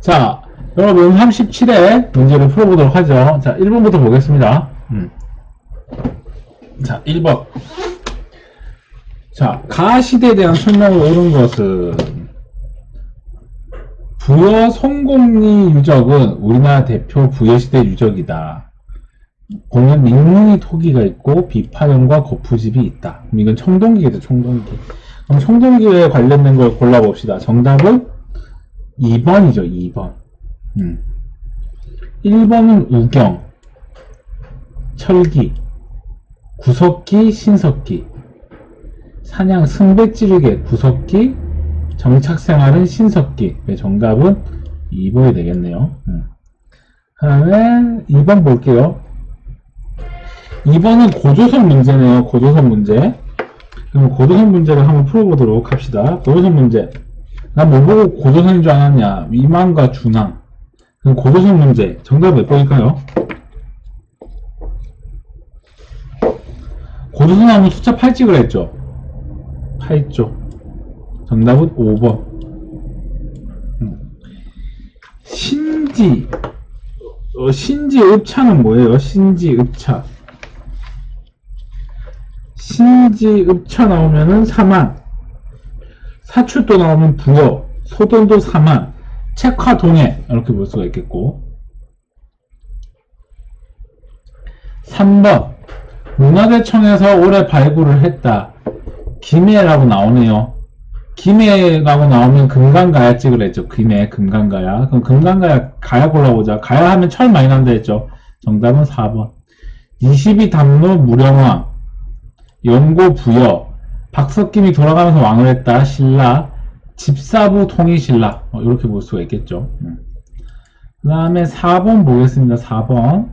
자, 여러분 37회 문제를 풀어보도록 하죠. 자, 1번부터 보겠습니다. 자, 1번. 자, 가시대에 대한 설명을 옳은 것은 부여 송곡리 유적은 우리나라 대표 부여시대 유적이다. 보면 닉문이 토기가 있고 비파형과 거푸집이 있다. 그럼 이건 청동기겠죠, 청동기. 그럼 청동기에 관련된 걸 골라봅시다. 정답은 2번이죠, 2번. 1번은 우경, 철기, 구석기, 신석기, 사냥 승배찌르개, 구석기, 정착생활은 신석기. 정답은 2번이 되겠네요. 그 다음에 2번 볼게요. 2번은 고조선 문제네요. 고조선 문제. 그럼 고조선 문제를 한번 풀어보도록 합시다. 고조선 문제. 난 뭐 보고 고조선인 줄 알았냐? 위망과 준항. 그럼 고조선 문제. 정답 몇 번일까요? 고조선 하면 숫자 8찍을 했죠? 8조. 정답은 5번. 신지. 신지읍차는 뭐예요? 신지읍차. 신지읍차 나오면은 사만, 사출도 나오면 부여, 소돈도 사만, 책화동해 이렇게 볼 수가 있겠고. 3번 문화재청에서 올해 발굴을 했다. 김해라고 나오네요. 김해라고 나오면 금강가야 찍으라 했죠. 김해, 금강가야. 그럼 금강가야, 가야 골라보자. 가야 하면 철 많이 난다 했죠. 정답은 4번. 22담로 무령왕, 영고 부여, 박석김이 돌아가면서 왕을 했다. 신라, 집사부 통일신라. 이렇게 볼 수가 있겠죠. 그 다음에 4번 보겠습니다. 4번.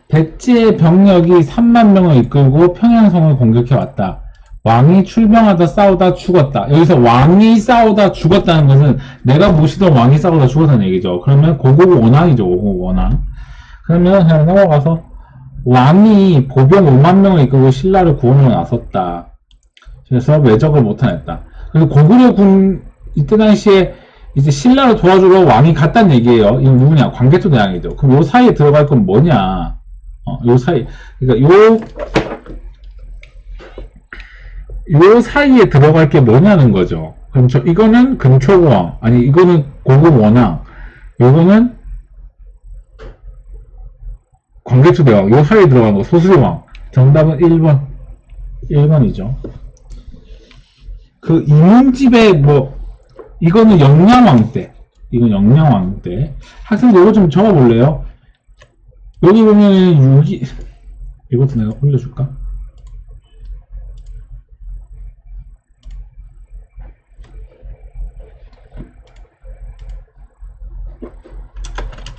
백제의 병력이 3만 명을 이끌고 평양성을 공격해왔다. 왕이 출병하다 싸우다 죽었다. 여기서 왕이 싸우다 죽었다는 것은 내가 모시던 왕이 싸우다 죽었다는 얘기죠. 그러면 고국 원왕이죠. 고국 원왕. 그러면 그냥 넘어가서 왕이 보병 5만 명을 이끌고 신라를 구원하러 나섰다. 그래서 외적을 못하냈다. 그래서 고구려 군 이때 당시에 이제 신라를 도와주러 왕이 갔다는 얘기예요. 이건 누구냐? 광개토 대왕이죠. 그럼 요 사이에 들어갈 건 뭐냐? 요 사이, 그러니까 요 사이에 들어갈 게 뭐냐는 거죠. 그럼 이거는 금초왕, 아니 이거는 고급 원왕, 요거는 광개토 대왕, 요 사이에 들어가는 거 소수왕. 정답은 1번이죠. 그 이문집의 뭐 이거는 영량왕 때, 이건 영량왕 때. 학생들 이거 좀 적어볼래요? 여기 보면 이것도 내가 올려줄까?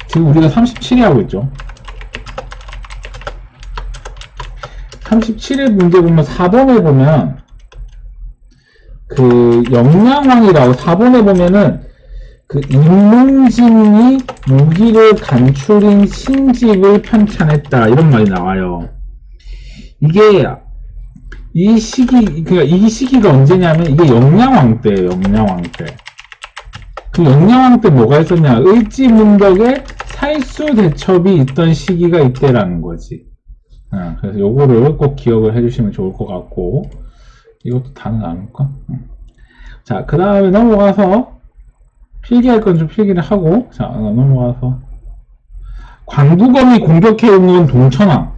지금 우리가 37회 하고 있죠. 37회 문제 보면 4번에 보면 그 영량왕이라고 4번에 보면은 그 임문진이 무기를 간출인 신집을 편찬했다 이런 말이 나와요. 이게 이 시기가 언제냐면 이게 영량왕 때예요. 영량왕 때. 그 영량왕 때 뭐가 있었냐? 을지문덕에 살수대첩이 있던 시기가 이때라는 거지. 그래서 요거를 꼭 기억을 해주시면 좋을 것 같고, 이것도 다는 않을까? 자, 그 다음에 넘어가서 필기할 건 좀 필기를 하고, 자, 넘어가서 광부검이 공격해온 건 동천왕.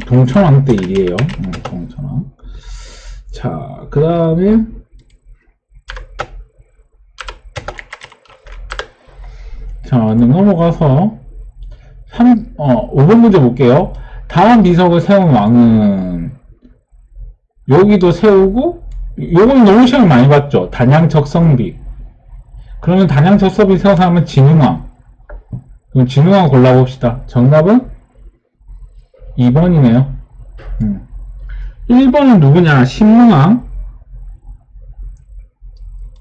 동천왕 때 일이에요. 동천왕. 자, 그 다음에 자, 넘어가서 5번 문제 볼게요. 다음 비석을 세운 왕은 여기도 세우고 요건 너무 시험 많이 봤죠. 단양적성비. 그러면 단양적성비 세워서 하면 진흥왕. 그럼 진흥왕 골라봅시다. 정답은 2번이네요. 1번은 누구냐? 신무왕.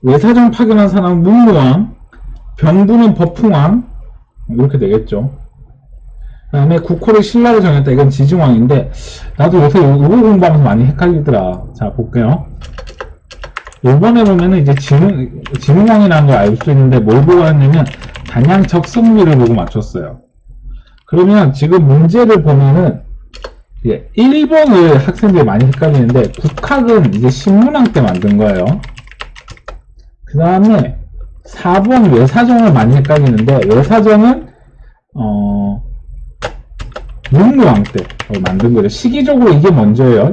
외사정 파견한 사람은 문무왕, 병부는 법풍왕, 이렇게 되겠죠. 그 다음에 국호를 신라로 정했다. 이건 지증왕인데, 나도 요새 이거 공부하면서 많이 헷갈리더라. 자, 볼게요. 요번에 보면은 이제 지능왕이라는 걸 알 수 있는데, 뭘 보고 왔냐면, 단양 적성미를 보고 맞췄어요. 그러면 지금 문제를 보면은, 1번을 학생들이 많이 헷갈리는데, 국학은 이제 신문왕 때 만든 거예요. 그 다음에 4번 외사정을 많이 헷갈리는데, 외사정은 문무왕 때 만든 거죠. 시기적으로 이게 먼저예요.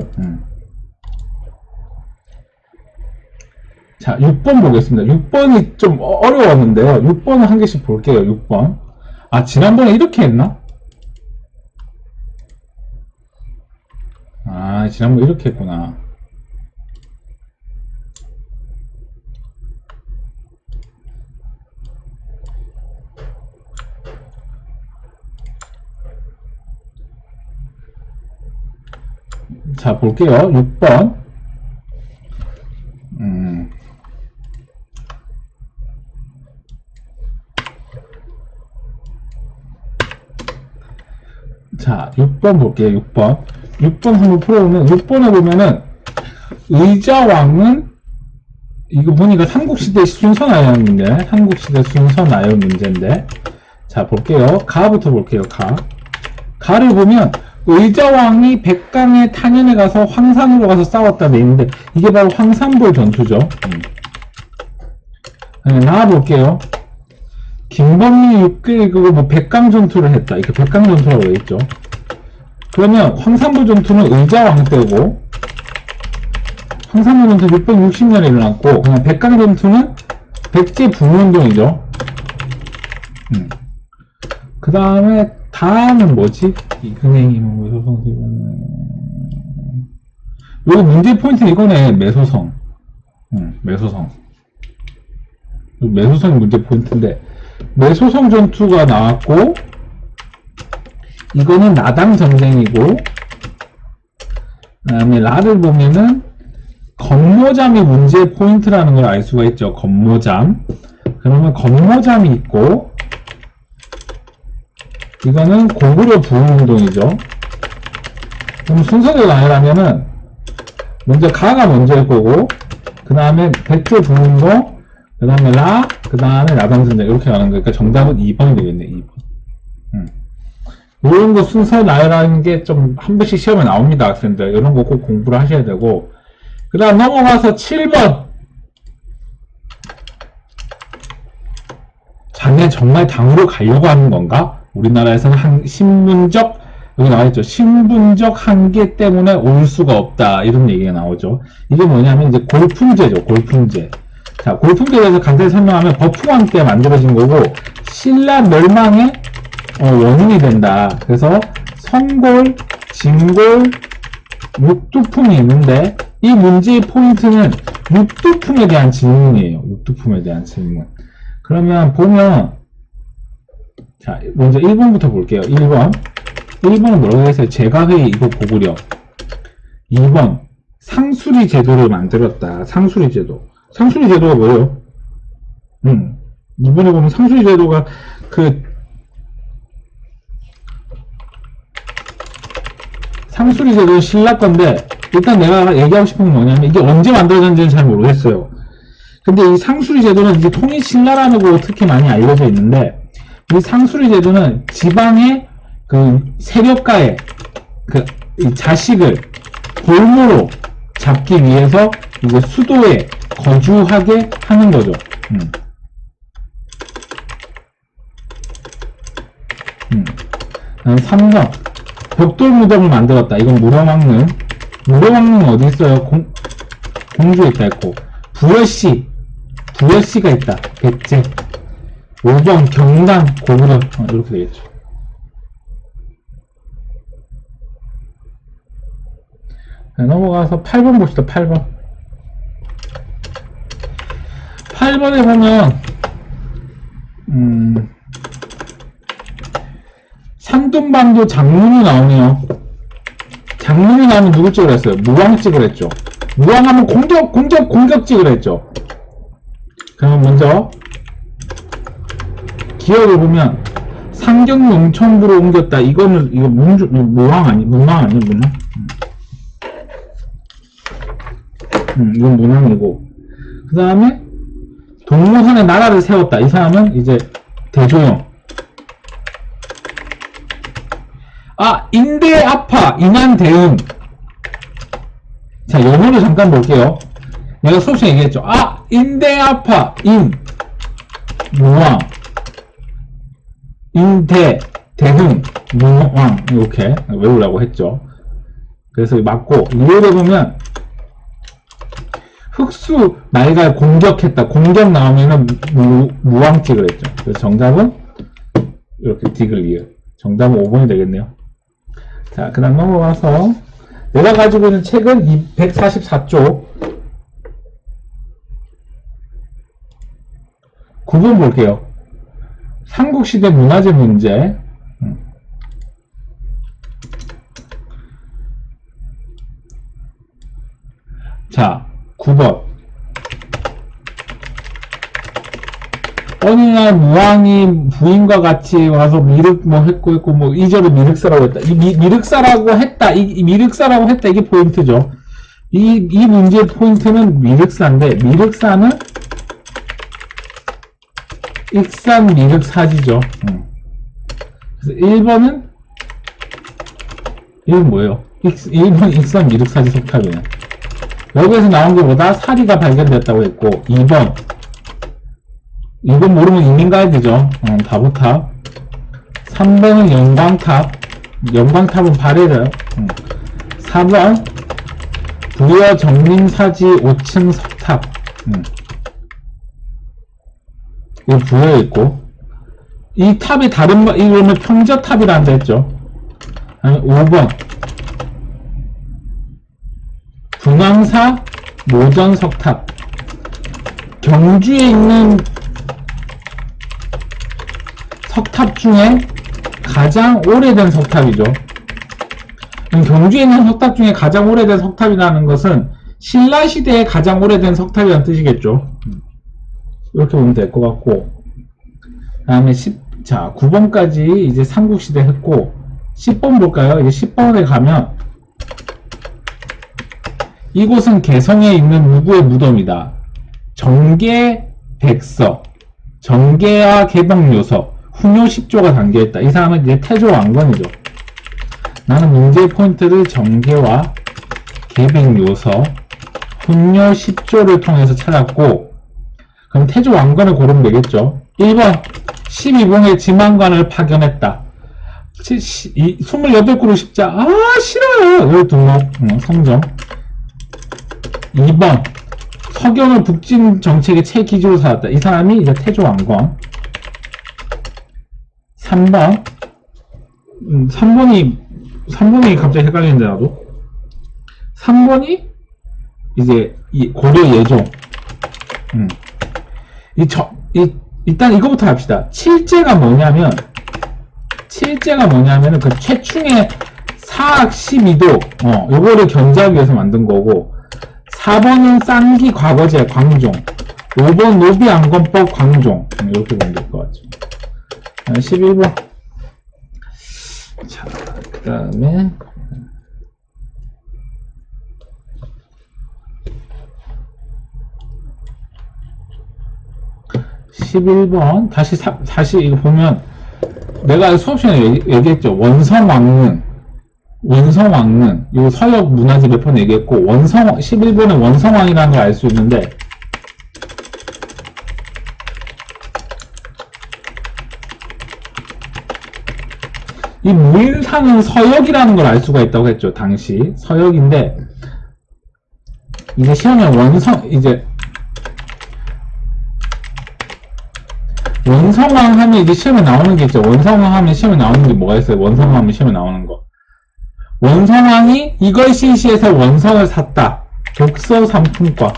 자, 6번 보겠습니다. 6번이 좀 어려웠는데요. 6번을 한 개씩 볼게요. 6번. 아, 지난번에 이렇게 했나? 아, 지난번에 이렇게 했구나. 자, 볼게요. 6번. 자, 6번 볼게요. 6번. 6번 한번 풀어보면, 6번에 보면은, 의자왕은, 이거 보니까 삼국시대 순서 나열 문제. 삼국시대 순서 나열 문제인데. 자, 볼게요. 가부터 볼게요. 가. 가를 보면, 의자왕이 백강의 탄현에 가서 황산으로 가서 싸웠다 돼 있는데, 이게 바로 황산벌 전투죠. 네, 나와볼게요. 김범리 육계 그거 뭐 백강 전투를 했다. 이렇게 백강 전투라고 되어 있죠. 그러면 황산벌 전투는 의자왕 때고, 황산벌 전투 660년에 일어났고, 그냥 백강 전투는 백제 북문동이죠. 그 다음에 다음은 뭐지? 이근행이 뭐 매소성 여기 문제 포인트는 이거네. 매소성. 매소성. 매소성이 문제 포인트인데, 매소성 전투가 나왔고, 이거는 나당 전쟁이고, 그 다음에 라를 보면은 건모잠이 문제 포인트라는 걸 알 수가 있죠. 건모잠. 그러면 건모잠이 있고, 이거는 고구려 부흥운동이죠. 그럼 순서대로 나열하면은 먼저 가가 먼저일 거고, 그 다음에 백제 부흥운동, 그 다음에 라, 그 다음에 나당전쟁 이렇게 가는 거니까 정답은 2번이 되겠네. 2번. 이런 거 순서 나열하는 게 좀 한 번씩 시험에 나옵니다. 학생들. 이런 거 꼭 공부를 하셔야 되고, 그 다음 넘어가서 7번. 자네 정말 당으로 가려고 하는 건가? 우리나라에서는 신분적, 여기 나와있죠. 신분적 한계 때문에 올 수가 없다. 이런 얘기가 나오죠. 이게 뭐냐면 이제 골품제죠. 골품제. 자, 골품제에 대해서 간단히 설명하면 법흥왕 때 만들어진 거고, 신라 멸망의 원인이 된다. 그래서 성골, 진골, 육두품이 있는데, 이 문제의 포인트는 육두품에 대한 질문이에요. 육두품에 대한 질문. 그러면 보면, 자, 먼저 1번부터 볼게요. 1번. 1번은 뭐라고 했어요? 제가회의 이거 고구려. 2번. 상수리 제도를 만들었다. 상수리 제도. 상수리 제도가 뭐예요? 2번에 보면 상수리 제도가 상수리 제도는 신라 건데, 일단 내가 얘기하고 싶은 건 뭐냐면, 이게 언제 만들어졌는지는 잘 모르겠어요. 근데 이 상수리 제도는 이제 통일 신라라는 거 특히 많이 알려져 있는데, 이 상수리 제도는 지방의 세력가의 이 자식을 골무로 잡기 위해서 이제 수도에 거주하게 하는 거죠. 삼성 벽돌무덤을 만들었다. 이건 무령왕릉. 무령왕릉은 어디 있어요? 공주에 있다 했고, 부여시가 있다. 백제. 5번 경남 고구려. 이렇게 되겠죠. 네, 넘어가서 8번 봅시다. 8번. 8번에 보면 산둥반도 장문이 나오네요. 장문이 나오면 누구 찍으라 했어요? 무왕 찍으라 했죠. 무왕하면 공격찍으라 했죠. 그럼 먼저 기억을 보면 상경 농촌부로 옮겼다. 이거는 이거 문왕 아니 문왕 아니 문왕? 이건 문왕이고 그 다음에 동무선에 나라를 세웠다. 이 사람은 이제 대조영. 아 인대아파 인한대응. 자 영어를 잠깐 볼게요. 내가 수업 시간에 얘기했죠. 아 인대아파 인 무왕 인대 대흥 무왕 이렇게 외우라고 했죠. 그래서 맞고 이거를 보면 흑수 말갈 공격했다. 공격 나오면은 무왕찍을 했죠. 그래서 정답은 이렇게 디글리어. 정답은 5번이 되겠네요. 자, 그 다음 넘어가서 내가 가지고 있는 책은 144쪽 9번 볼게요. 삼국시대 문화재 문제. 자, 9번. 어느 날 무왕이 부인과 같이 와서 미륵 뭐 했고 뭐 이절을 미륵사라고 했다. 이 미륵사라고 했다. 이 미륵사라고 했다. 이게 포인트죠. 이 문제의 포인트는 미륵사인데 미륵사는 익산 미륵사지죠. 그래서 1번은 이건 뭐예요? 1번 익산 미륵사지 석탑이네. 여기에서 나온 것보다 사리가 발견됐다고 했고 2번 모르면 이민 가야 되죠. 다보탑. 3번은 영광탑. 영광탑은 발해져요. 4번 부여 정림사지 5층 석탑. 이거 부여에 있고 이 탑이 다른 말 이거는 평저탑이라는 데 했죠. 5번 분황사 모전석탑. 경주에 있는 석탑 중에 가장 오래된 석탑이죠. 경주에 있는 석탑 중에 가장 오래된 석탑이라는 것은 신라시대에 가장 오래된 석탑이라는 뜻이겠죠. 이렇게 보면 될 것 같고 그 다음에 9번까지 이제 삼국시대 했고 10번 볼까요? 이제 10번에 가면 이곳은 개성에 있는 누구의 무덤이다. 정계백서, 정계와 개덕요서, 훈요10조가 담겨있다. 이 사람은 이제 태조왕건이죠. 나는 문제의 포인트를 정계와 개백요서, 훈요10조를 통해서 찾았고 그럼 태조왕건을 고르면 되겠죠. 1번 12봉의 지만관을 파견했다. 28그루 십자. 아 싫어요. 여기 등록 성정. 2번 서경을 북진 정책의 최기조로 삼았다. 이 사람이 이제 태조왕건. 3번 3번이 갑자기 헷갈리는데 나도 3번이 이제 이 고려 예종. 일단 이거부터 합시다. 칠제가 뭐냐면 그 최충의 사악 12도 요거를 견제하기 위해서 만든 거고 4번은 쌍기 과거제 광종 5번 노비안건법 광종 이렇게 보면 될 것 같죠. 11번 자 그 다음에 11번 다시 이거 보면 내가 수업 시간에 얘기했죠. 원성왕릉 이 서역 문화재 몇 번 얘기했고 11번에 원성왕이라는 걸 알 수 있는데 이 무일산은 서역이라는 걸 알 수가 있다고 했죠. 당시 서역인데 이제 시험에 원성왕 하면 이제 시험에 나오는 게 있죠. 원성왕 하면 시험에 나오는 게 뭐가 있어요? 원성왕 하면 시험에 나오는 거. 원성왕이 이걸 시시해서 원성을 샀다. 독서 삼품과.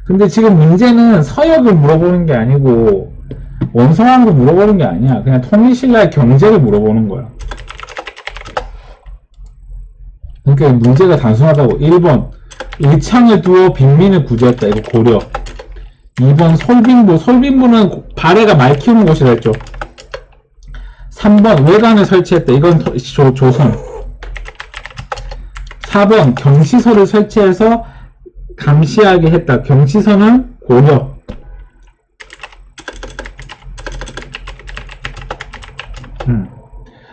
근데 지금 문제는 서역을 물어보는 게 아니고 원성왕도 물어보는 게 아니야. 그냥 통일신라의 경제를 물어보는 거야. 그러니까 문제가 단순하다고. 1번 의창을 두어 빈민을 구제했다. 이거 고려. 2번 솔빈부. 솔빈부는 발해가 말 키우는 곳이라 했죠. 3번 외관을 설치했다. 이건 조선. 4번 경시서를 설치해서 감시하게 했다. 경시서는 고려.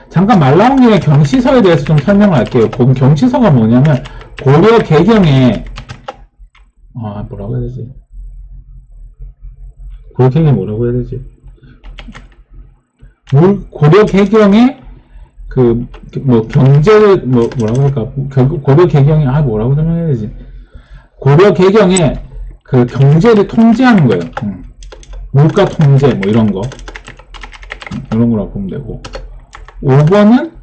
잠깐 말 나온 김에 경시서에 대해서 좀 설명을 할게요. 경시서가 뭐냐면 고려 개경에 뭐라고 해야 되지? 고려 개경에 뭐라고 해야 되지? 고려 개경에 경제를 뭐라고 할까? 고려 개경에 뭐라고 설명해야 되지? 고려 개경에 그 경제를 통제하는 거예요. 물가 통제 뭐 이런 거. 이런 거라고 보면 되고. 5번은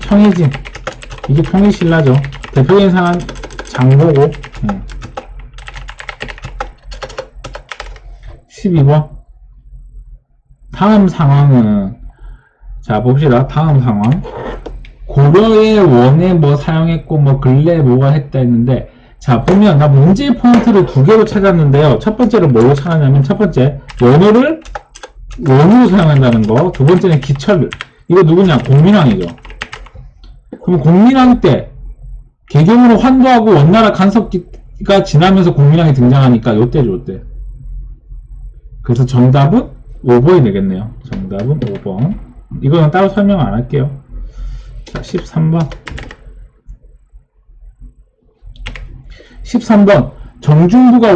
청해진. 이게 통일신라죠. 대표적인 상은 장보고. 12번. 다음 상황은, 자, 봅시다. 다음 상황. 고려의 원에 뭐 사용했고, 뭐 근래에 뭐가 했다 했는데, 자, 보면, 나 문제 포인트를 2개로 찾았는데요. 첫 번째로 뭐로 찾았냐면, 첫 번째, 원어를 원으로 사용한다는 거. 두 번째는 기철을. 이거 누구냐? 공민왕이죠. 그럼 공민왕 때, 개경으로 환도하고 원나라 간섭기가 지나면서 공민왕이 등장하니까, 요때죠, 요때. 그래서 정답은 5번이 되겠네요. 정답은 5번. 이거는 따로 설명 안 할게요. 자, 13번. 13번. 정중부가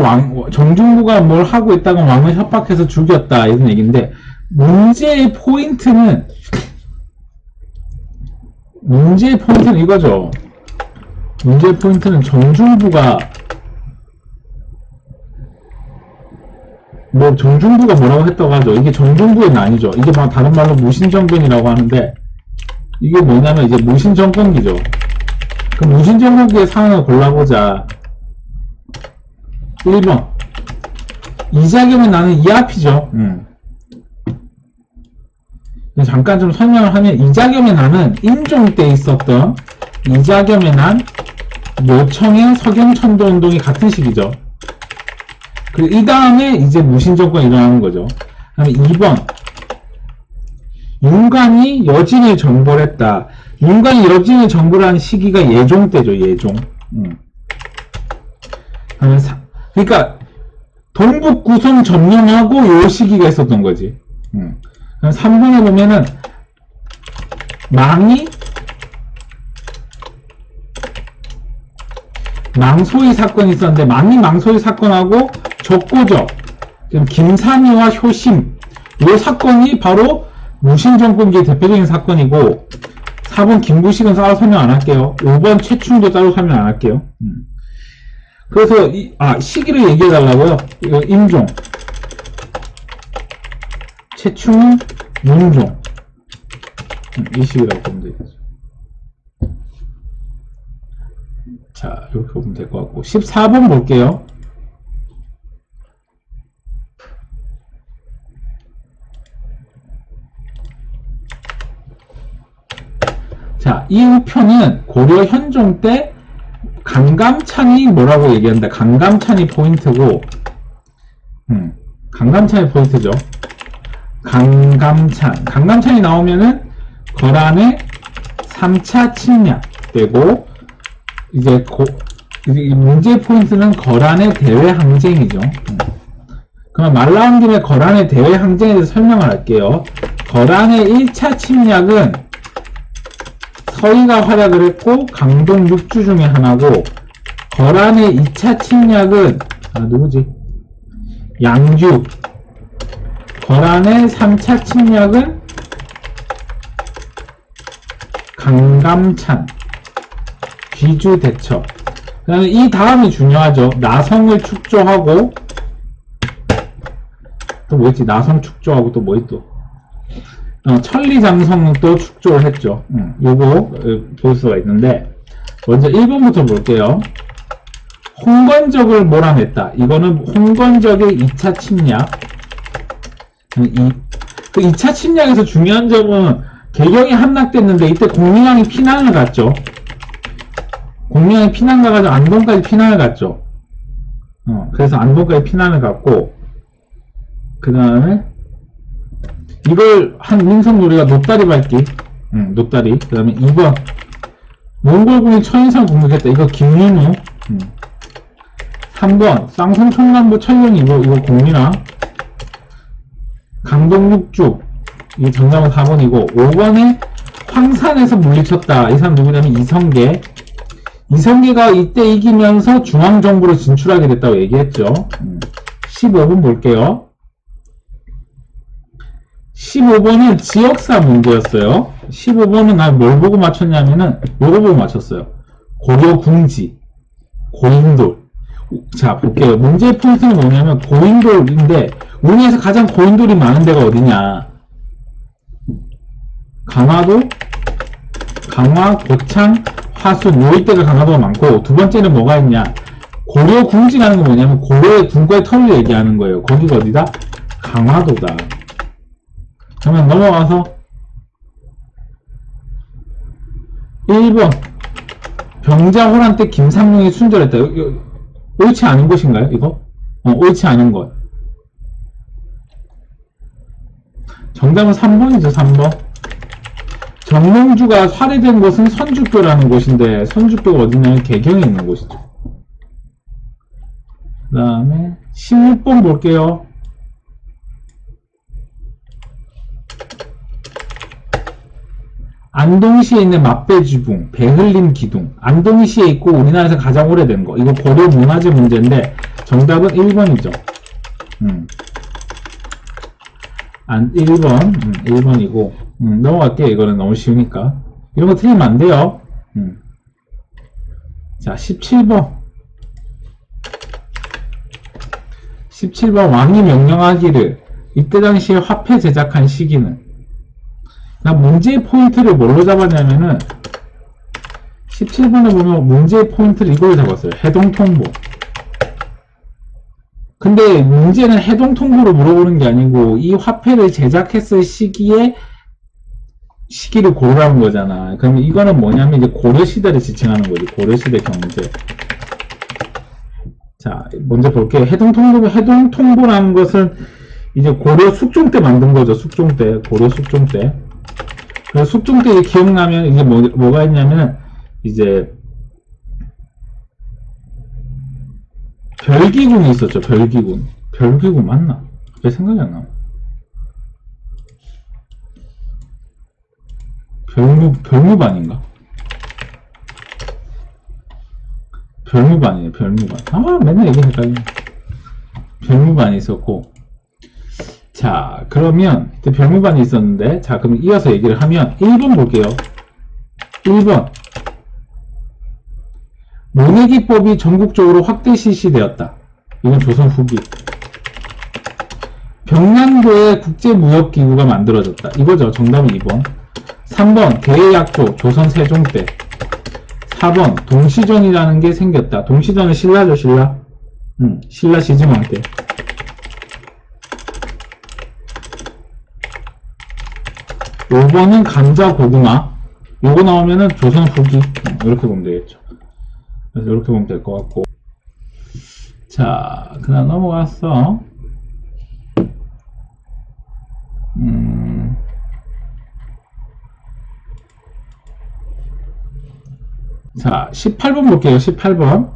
뭘 하고 있다가 왕을 협박해서 죽였다. 이런 얘기인데, 문제의 포인트는 이거죠. 문제의 포인트는 정중부가 뭐라고 했다고 하죠. 이게 정중부는 아니죠. 이게 다른 말로 무신정변이라고 하는데, 이게 뭐냐면 이제 무신정권기죠. 그 무신정권기의 상황을 골라보자. 1번. 이자겸의 나는 이 앞이죠. 잠깐 좀 설명을 하면, 이자겸의 나는 인종 때 있었던 이자겸의 난, 요청의 서경천도 운동이 같은 시기죠. 그리고 이 다음에 이제 무신정권이 일어나는 거죠. 그다음에 2번. 윤관이 여진을 정벌 했다. 윤관이 여진을 정벌한 시기가 예종 때죠, 예종. 그러니까, 동북 구성 점령하고 요 시기가 있었던 거지. 3번에 보면은, 망소위 사건이 있었는데, 망소위 사건하고 적고적, 김삼이와 효심, 이 사건이 바로 무신정권기의 대표적인 사건이고, 4번 김부식은 따로 설명 안 할게요. 5번 최충도 따로 설명 안 할게요. 그래서 시기를 얘기해 달라고요. 이거 임종, 최충은 윤종, 이 시기라고 보면 되겠죠. 자, 이렇게 보면 될 것 같고, 14번 볼게요. 자, 이 우표는 고려 현종 때 강감찬이 뭐라고 얘기한다. 강감찬이 포인트고, 강감찬이 포인트죠. 강감찬이 나오면은 거란의 3차 침략 되고, 이제 문제 포인트는 거란의 대외 항쟁이죠. 그럼 말 나온 김에 거란의 대외 항쟁에 대해서 설명을 할게요. 거란의 1차 침략은 서희가 활약을 했고 강동 6주 중에 하나고, 거란의 2차 침략은 누구지? 양규. 거란의 3차 침략은 강감찬, 귀주 대첩. 그 다음에 이 다음이 중요하죠. 나성을 축조하고, 또 뭐 있지? 나성 축조하고 또 뭐 있죠? 천리장성도 축조를 했죠. 요거 볼 수가 있는데, 먼저 1번부터 볼게요. 홍건적을 몰아냈다. 이거는 홍건적의 2차 침략. 그 2차 침략에서 중요한 점은 개경이 함락됐는데 이때 공민왕이 피난을 갔죠. 공명에 피난 가가지고 안동까지 피난을 갔죠. 그래서 안동까지 피난을 갔고, 그 다음에 이걸 한 민성놀이가 노다리 밟기, 노다리. 그 다음에 2번 몽골군이 천인상 공격했다. 이거 김윤우. 3번 쌍성 총간부 철령 이거 공민아. 강동 육죽. 이게 정답은 4번이고 5번에 황산에서 물리쳤다. 이 사람 누구냐면 이성계. 이성계가 이때 이기면서 중앙정부로 진출하게 됐다고 얘기했죠. 15번 볼게요. 15번은 지역사 문제였어요. 15번은 나 뭘 보고 맞췄냐면은 요거 보고 맞췄어요. 고려궁지, 고인돌. 자, 볼게요. 문제의 포인트는 뭐냐면 고인돌인데 우리나라에서 가장 고인돌이 많은 데가 어디냐? 강화도, 강화, 고창, 화순, 요 이때가 강화도가 많고, 두 번째는 뭐가 있냐? 고려궁지라는 건 뭐냐면 고려의 궁궐 터를 얘기하는 거예요. 거기가 어디다? 강화도다. 그러면 넘어가서 1번 병자호란 때 김삼룡이 순절했다. 옳지 않은 것인가요? 이거? 옳지 않은 것. 정답은 3번이죠. 3번. 정몽주가 살해된 곳은 선주교라는 곳인데 선주교가 어디냐면 개경에 있는 곳이죠. 그 다음에 16번 볼게요. 안동시에 있는 맛배지붕, 배흘림 기둥. 안동시에 있고 우리나라에서 가장 오래된 거. 이거 고려 문화재 문제인데 정답은 1번이죠. 1번, 1번이고. 넘어갈게요. 이거는 너무 쉬우니까. 이런 거 틀리면 안 돼요. 자, 17번. 17번 왕이 명령하기를 이때 당시에 화폐 제작한 시기는. 나 문제의 포인트를 뭘로 잡았냐면은 17번에 보면 문제의 포인트를 이걸로 잡았어요. 해동통보. 근데 문제는 해동통보로 물어보는 게 아니고 이 화폐를 제작했을 시기를 고르라는 거잖아. 그러면 이거는 뭐냐면 이제 고려시대를 지칭하는 거지. 고려시대 경제. 자, 먼저 볼게요. 해동통보라는 것은 이제 고려 숙종 때 만든 거죠. 숙종 때. 고려 숙종 때. 그래서 숙종 때 기억나면 이제 뭐가 있냐면 이제 별기군이 있었죠. 별기군 맞나? 왜 생각이 안 나? 별무반인가? 별무반이네. 별무반. 아, 맨날 얘기 헷갈리네. 별무반이 있었고. 자, 그러면 별무반이 있었는데, 자, 그럼 이어서 얘기를 하면 1번 볼게요. 1번 모내기법이 전국적으로 확대 실시되었다. 이건 조선 후기. 병난도에 국제무역기구가 만들어졌다. 이거죠. 정답은 2번. 3번 대약조 조선 세종 때. 4번 동시전이라는 게 생겼다. 동시전은 신라죠. 신라. 신라 시증왕 때. 5번은 감자 고구마. 요거 나오면은 조선 후기. 이렇게 보면 되겠죠. 그래서 이렇게 보면 될 것 같고. 자, 그다음 넘어가서 자, 18번 볼게요. 18번.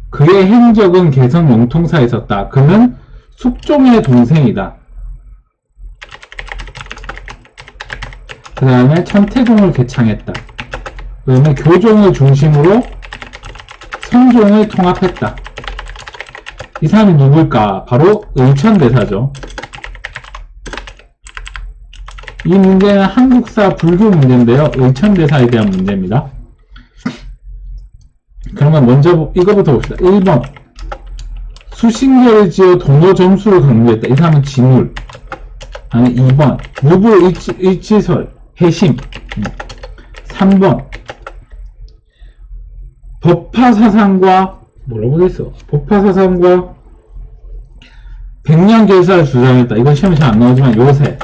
그의 행적은 개성 영통사에 있었다. 그는 숙종의 동생이다. 그 다음에 천태공을 개창했다. 그 다음에 교종을 중심으로 성종을 통합했다. 이 사람이 누굴까? 바로 의천대사죠. 이 문제는 한국사 불교 문제인데요. 의천대사에 대한 문제입니다. 그러면 먼저 이거부터 봅시다. 1번 수신결을 지어 동로 점수를 강조했다. 이 사람은 진울. 아니 2번 무부 일치설 해심. 3번 법화사상과 뭐라고 돼있어? 법화사상과 백년결사를 주장했다. 이건 시험에 잘 안 나오지만 요새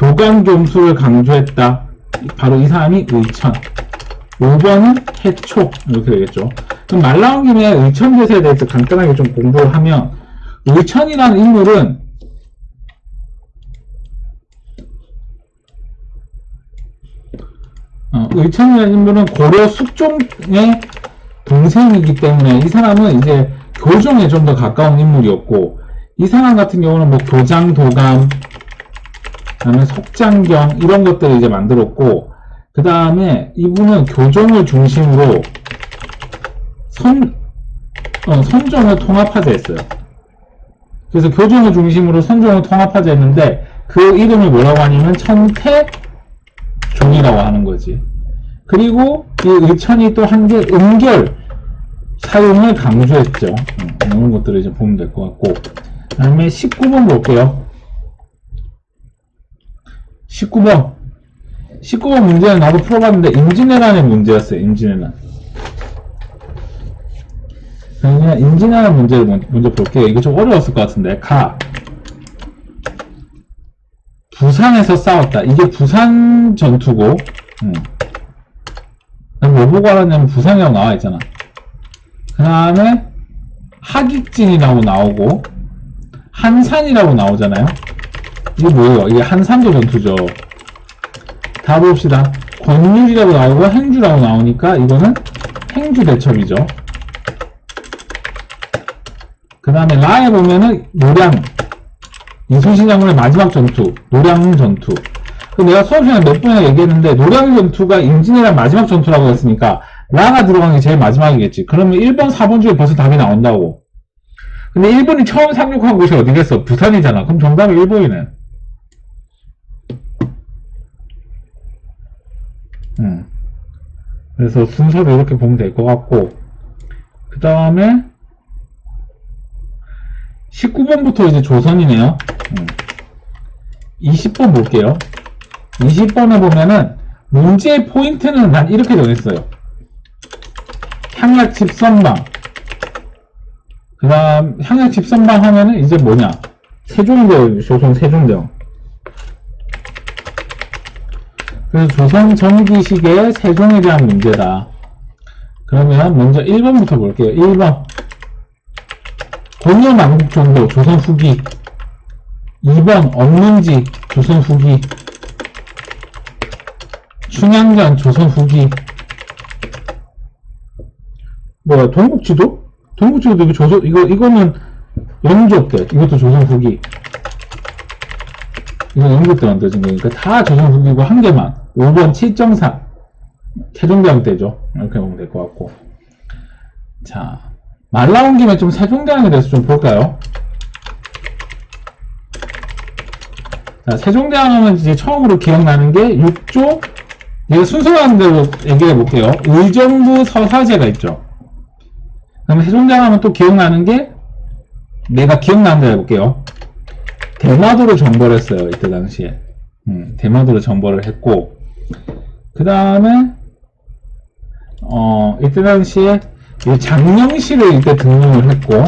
교감겸수를 강조했다. 바로 이 사람이 의천. 5번은 해초. 이렇게 되겠죠. 그럼 말 나온 김에 의천대사에 대해서 간단하게 좀 공부를 하면, 의천이라는 인물은 의천이라는 인물은 고려 숙종의 동생이기 때문에 이 사람은 이제 교종에 좀 더 가까운 인물이었고, 이 사람 같은 경우는 뭐 교장도감, 그다음에 석장경 이런 것들을 이제 만들었고, 그 다음에 이분은 교종을 중심으로 선종을 통합하자 했어요. 그래서 교종을 중심으로 선종을 통합하자 했는데, 그 이름을 뭐라고 하냐면 천태종이라고 하는 거지. 그리고 이 의천이 또 한 게 음결 사용을 강조했죠. 이런 것들을 이제 보면 될 것 같고, 그 다음에 19번 볼게요. 19번 문제는 나도 풀어봤는데 임진왜란의 문제였어요. 임진왜란. 그냥 임진왜란 문제를 먼저 볼게요. 이거 좀 어려웠을 것 같은데. 부산에서 싸웠다. 이게 부산 전투고, 뭐 보고 알았냐면 부산이라고 나와 있잖아. 그 다음에 하깃진이라고 나오고 한산이라고 나오잖아요. 이게 뭐예요? 이게 한산도 전투죠. 다 봅시다. 권율이라고 나오고 행주라고 나오니까 이거는 행주대첩이죠. 그 다음에 라에 보면은 노량, 이순신 장군의 마지막 전투, 노량 전투. 내가 수업 시간에 몇 번이나 얘기했는데 노량 전투가 임진왜란 마지막 전투라고 했으니까 라가 들어간 게 제일 마지막이겠지. 그러면 1번, 4번 중에 벌써 답이 나온다고. 근데 일본이 처음 상륙한 곳이 어디겠어? 부산이잖아. 그럼 정답이 1번이네. 그래서 순서를 이렇게 보면 될 것 같고, 그 다음에 19번부터 이제 조선이네요. 20번 볼게요. 20번에 보면은 문제의 포인트는 난 이렇게 정했어요. 향약 집선방. 그 다음 향약 집선방 하면은 이제 뭐냐, 세종대왕, 조선 세종대왕. 그래서 조선 전기식의 세종에 대한 문제다. 그러면 먼저 1번부터 볼게요. 1번 공여만국정도 조선 후기. 2번 억문지 조선 후기. 춘향전 조선 후기. 뭐야, 동국지도? 동국지도 이거 조선, 이거는 영조 때, 이것도 조선 후기. 이건 영조 때 만들어진 거니까 다 조선 후기고 한 개만. 5번 칠정산. 태종대왕 때죠. 이렇게 보면 될 것 같고. 자, 말 나온 김에 좀 세종대왕에 대해서 좀 볼까요? 자, 세종대왕 하면 이제 처음으로 기억나는 게 6조, 내가 순서가는 대로 얘기해 볼게요. 의정부 서사제가 있죠. 그러면 세종대왕 하면 또 기억나는 게, 내가 기억나는 대로 해볼게요. 대마도를 정벌 했어요. 이때 당시에. 대마도를 정벌을 했고, 그 다음에, 이때 당시에 장령시를 이때 등용을 했고,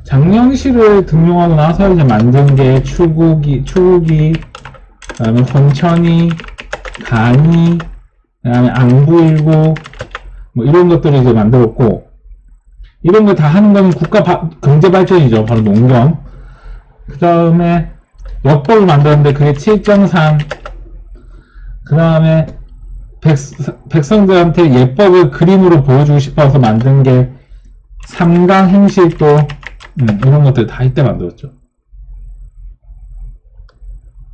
장령시를 등용하고 나서 이제 만든 게 추국이, 그 다음에 헌천이, 간이, 그 다음에 안구일구, 뭐 이런 것들을 이제 만들었고, 이런 거 다 하는 건 국가 경제 발전이죠. 바로 농경. 그 다음에 역법을 만들었는데 그게 칠정산. 그 다음에 백성들한테 예법을 그림으로 보여주고 싶어서 만든 게 삼강행실도. 이런 것들 다 이때 만들었죠.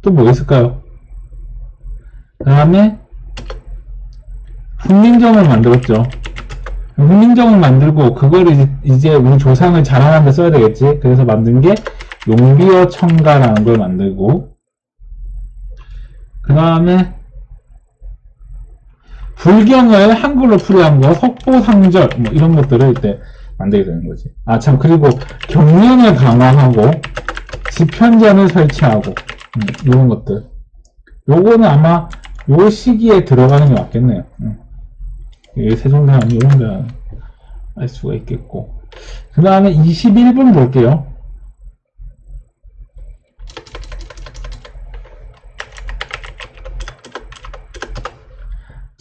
또 뭐 있을까요? 그 다음에 훈민정을 만들었죠. 훈민정을 만들고 그걸 이제 우리 조상을 자랑하는 데 써야 되겠지. 그래서 만든 게 용비어 청가라는 걸 만들고, 그 다음에 불경을 한글로 풀이한 거 석보상절 뭐 이런 것들을 이때 만들게 되는 거지. 아 참, 그리고 경련을 강화하고 지편전을 설치하고 이런 것들. 요거는 아마 요 시기에 들어가는 게 맞겠네요. 세종대왕 이런 거 알 수가 있겠고. 그 다음에 21분 볼게요.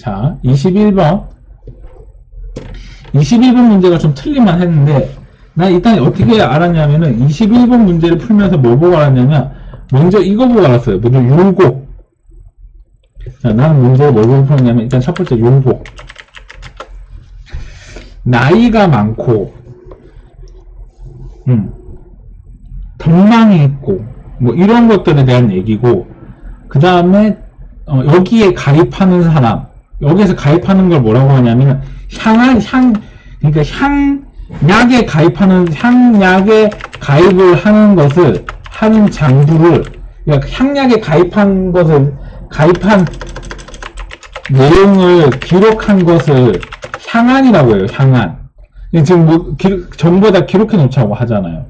자, 21번. 21번 문제가 좀 틀릴만 했는데, 나 일단 어떻게 알았냐면은, 21번 문제를 풀면서 뭐 보고 알았냐면, 먼저 이거 보고 알았어요. 먼저 율곡. 자, 나는 문제를 뭐 보고 풀었냐면, 일단 첫 번째 율곡. 나이가 많고, 덕망이 있고, 뭐 이런 것들에 대한 얘기고, 그 다음에 여기에 가입하는 사람, 여기에서 가입하는 걸 뭐라고 하냐면 그러니까 향약에 가입을 하는 것을 하는 장부를, 그러니까 향약에 가입한 내용을 기록한 것을 향안이라고 해요. 향안. 지금 뭐 전부 다 기록해 놓자고 하잖아요.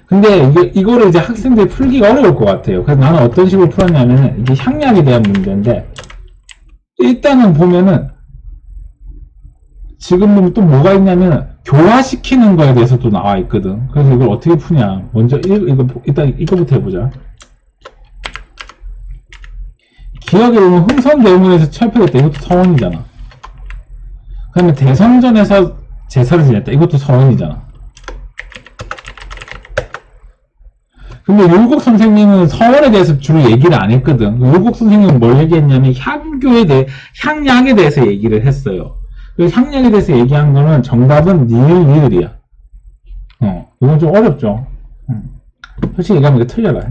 근데 이거를 이제 학생들이 풀기가 어려울 것 같아요. 그래서 나는 어떤 식으로 풀었냐면은, 이게 향약에 대한 문제인데, 일단은 보면은, 지금 또 뭐가 있냐면, 교화시키는 거에 대해서도 나와 있거든. 그래서 이걸 어떻게 푸냐. 먼저, 일단 이거부터 해보자. 기억에 보면 흥선대원군에서 철폐됐다. 이것도 서원이잖아. 그 다음에 대성전에서 제사를 지냈다. 이것도 서원이잖아. 근데 율곡 선생님은 서원에 대해서 주로 얘기를 안 했거든. 율곡 선생님은 뭘 얘기했냐면 향약에 대해서 얘기를 했어요. 그래서 향약에 대해서 얘기한 거는 정답은 니을이야. 이건 좀 어렵죠. 솔직히 얘기하면 이게 틀려라.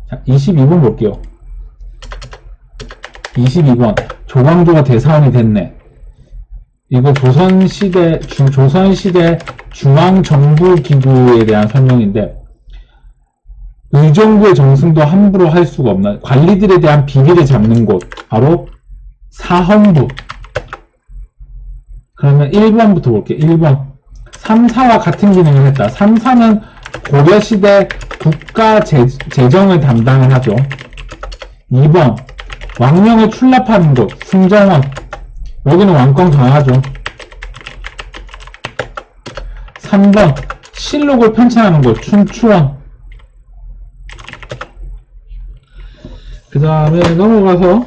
자, 22번 볼게요. 22번. 조광조가 대사원이 됐네. 이거 조선시대 중앙정부기구에 대한 설명인데, 의정부의 정승도 함부로 할 수가 없나. 관리들에 대한 비리를 잡는 곳, 바로 사헌부. 그러면 1번부터 볼게요. 1번. 3사와 같은 기능을 했다. 3사는 고려시대 국가재정을 담당을 하죠. 2번. 왕령을 출납하는 곳, 승정원. 여기는 왕권 강하죠. 3번. 실록을 편찬하는 곳, 춘추원. 그 다음에 넘어가서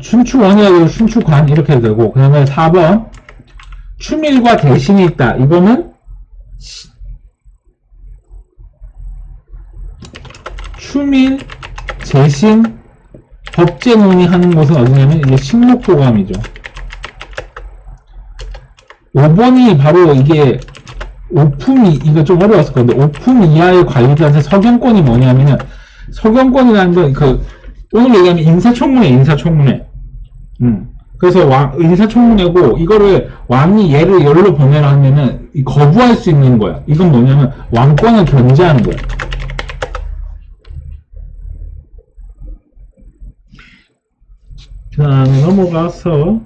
춘추원이 아니고 춘추관 이렇게 되고, 그 다음에 4번 추밀과 대신이 있다. 이거는 추밀, 재신, 법제 논의하는 곳은 어디냐면 이게 식목도감이죠. 5번이 바로 이게 이거 좀 어려웠을 건데, 오품 이하의 관리자한테 서경권이 뭐냐면은, 서경권이라는 건 오늘 얘기하면 인사청문회. 그래서 인사청문회고, 이거를 왕이 얘를 열로 보내라 하면은 거부할 수 있는 거야. 이건 뭐냐면 왕권을 견제하는 거야. 그 다음에 넘어가서